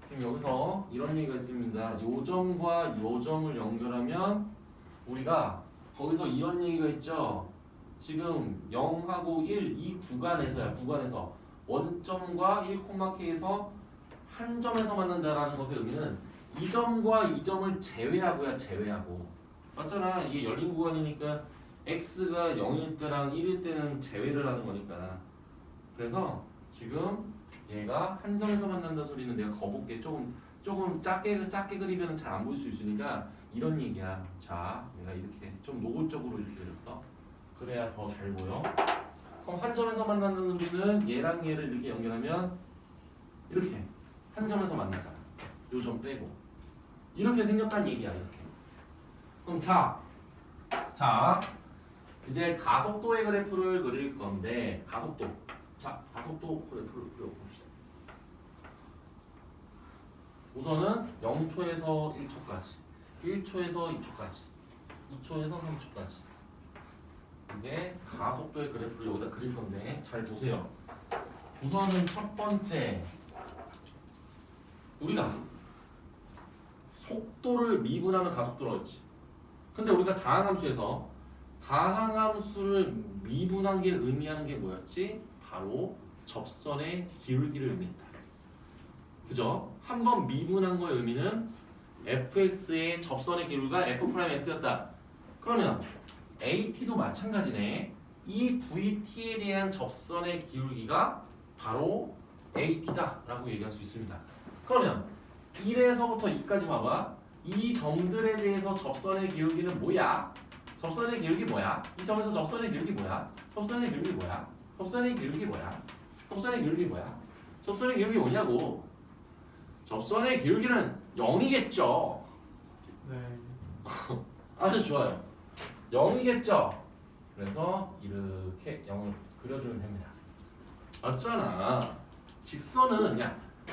지금 여기서 이런 얘기가 있습니다. 요 점과 요 점을 연결하면 우리가 거기서 이런 얘기가 있죠. 지금 0하고 1 이 구간에서야. 구간에서 원점과 1,K에서 한 점에서 만난다라는 것의 의미는 이 점과 이 점을 제외하고야. 제외하고. 맞잖아. 이게 열린 구간이니까 x가 0일 때랑 1일 때는 제외를 하는 거니까. 그래서 지금 얘가 한 점에서 만난다 소리는 내가 거볼게. 조금 작게 그리면 잘 안 보일 수 있으니까 이런 얘기야. 자, 내가 이렇게 좀 노골적으로 이렇게 그렸어. 그래야 더 잘 보여. 그럼 한 점에서 만나는 우리는 얘랑 얘를 이렇게 연결하면 이렇게 한 점에서 만나잖아. 요 점 빼고 이렇게 생겼다는 얘기야. 이렇게. 그럼 자 이제 가속도의 그래프를 그릴 건데 가속도 그래프를 그려봅시다. 우선은 0초에서 1초까지 1초에서 2초까지 2초에서 3초까지 이게 가속도의 그래프를 여기다 그릴 건데 잘 보세요. 우선은 첫 번째 우리가 속도를 미분하면 가속도라고 했지. 근데 우리가 다항함수에서 다항함수를 미분한 게 의미하는 게 뭐였지? 바로 접선의 기울기를 의미했다. 그죠? 한번 미분한 거의 의미는 fx의 접선의 기울기가 f'x였다. 그러면 AT도 마찬가지네. 이 VT에 대한 접선의 기울기가 바로 AT다 라고 얘기할 수 있습니다. 그러면 1에서부터 2까지 봐봐. 이 점들에 대해서 접선의 기울기는 뭐야? 접선의 기울기 뭐야? 이 점에서 접선의 기울기 뭐야? 접선의 기울기 뭐야? 접선의 기울기 뭐야? 접선의 기울기 뭐야? 접선의 기울기 뭐냐고? 접선의 기울기는 0이겠죠. 네. 아주 좋아요. 0이겠죠. 그래서 이렇게 0을 그려주면 됩니다. 맞잖아. 직선은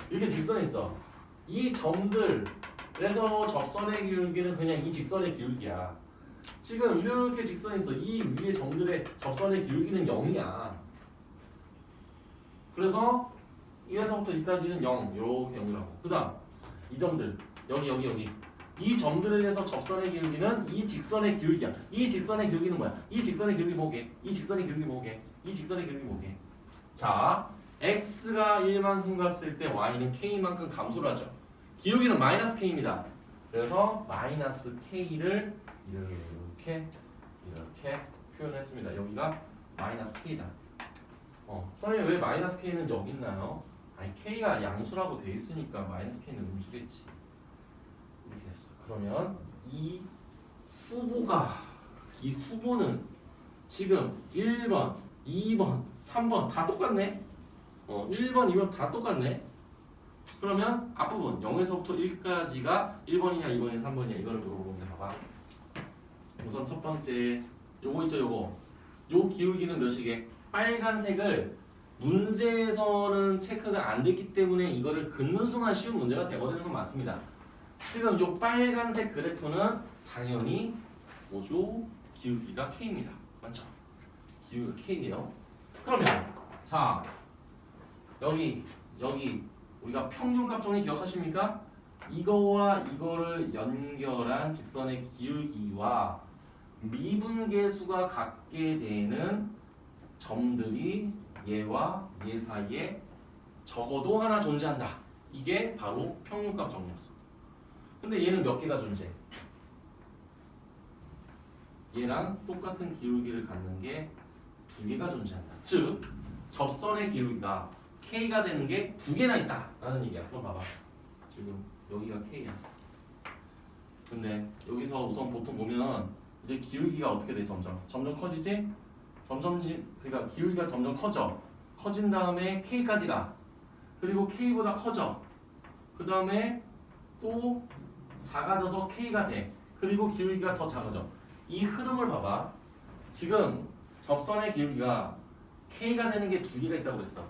이렇게 직선이 있어. 이 점들에서 접선의 기울기는 그냥 이 직선의 기울기야. 지금 이렇게 직선이 있어. 이 위에 점들의 접선의 기울기는 0이야. 그래서 1에서부터 2까지는 0 이렇게 연결하고 그 다음 이 점들 여기 이 점들에 대해서 접선의 기울기는 이 직선의 기울기야. 이 직선의 기울기는 뭐야? 이 직선의 기울기 뭐게? 이 직선의 기울기 뭐게? 이 직선의 기울기 뭐게? 자, x가 1만큼 갔을 때 y는 k만큼 감소를 하죠. 기울기는 마이너스 k입니다. 그래서 마이너스 k를 이렇게 표현했습니다. 여기가 마이너스 k다. 선생님 왜 마이너스 k는 여기 있나요? 아니 k가 양수라고 돼 있으니까 마이너스 k는 음수겠지. 이렇게 했어. 그러면 이 후보는 지금 1번, 2번, 3번 다 똑같네. 1번, 2번 다 똑같네. 그러면 앞부분 0에서부터 1까지가 1번이냐 2번이냐 3번이냐 이거를 물어보면 돼. 봐봐. 우선 첫 번째 요거 있죠. 요 기울기는 몇이게? 빨간색을 문제에서는 체크가 안 됐기 때문에 이거를 긋는 순간 쉬운 문제가 돼버리는 건 맞습니다. 지금 요 빨간색 그래프는 당연히 뭐죠? 기울기가 K입니다. 맞죠? 기울기가 K예요. 그러면 자 여기 우리가 평균값 정리 기억하십니까? 이거와 이거를 연결한 직선의 기울기와 미분계수가 갖게 되는 점들이 얘와 얘 사이에 적어도 하나 존재한다. 이게 바로 평균값 정리였어. 근데 얘는 몇 개가 존재? 얘랑 똑같은 기울기를 갖는 게 두 개가 존재한다. 즉 접선의 기울기가 K가 되는 게 두 개나 있다 라는 얘기야. 그럼 봐봐. 지금 여기가 K야. 근데 여기서 우선 보통 보면 이제 기울기가 어떻게 돼? 점점 커지지? 그러니까 기울기가 점점 커진 다음에 K까지 가. 그리고 K보다 커져. 그 다음에 또 작아져서 K가 돼. 그리고 기울기가 더 작아져. 이 흐름을 봐봐. 지금 접선의 기울기가 K가 되는 게 두 개가 있다고 그랬어.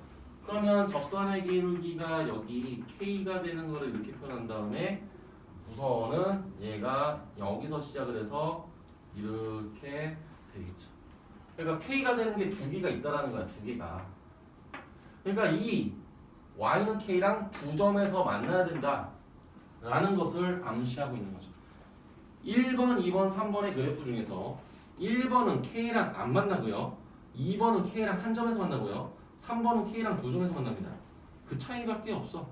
그러면 접선의 기울기가 여기 K가 되는 거를 이렇게 표현한 다음에 우선은 얘가 여기서 시작을 해서 이렇게 되겠죠. 그러니까 K가 되는 게 두 개가 있다라는 거야. 두 개가. 그러니까 이 Y는 K랑 두 점에서 만나야 된다 라는 것을 암시하고 있는 거죠. 1번, 2번, 3번의 그래프 중에서 1번은 K랑 안 만나고요. 2번은 K랑 한 점에서 만나고요. 3번은 K랑 두 점에서 만납니다. 그 차이밖에 없어.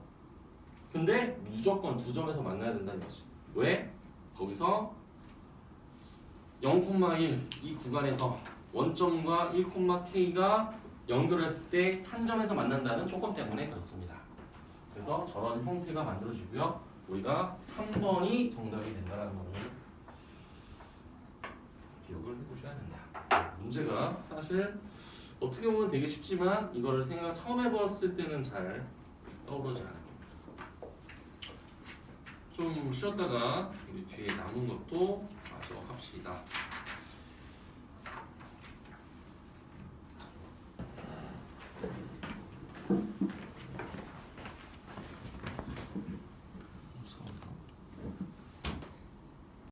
근데 무조건 두 점에서 만나야 된다는 거지. 왜? 거기서 0,1 이 구간에서 원점과 1,K가 연결했을 때 한 점에서 만난다는 조건 때문에 그렇습니다. 그래서 저런 형태가 만들어지고요. 우리가 3번이 정답이 된다는 것을 기억을 해두셔야 된다. 문제가 사실 어떻게 보면 되게 쉽지만 이거를 처음 해봤을 때는 잘 떠오르지 않을 겁니다. 좀 쉬었다가 우리 뒤에 남은 것도 마저 합시다.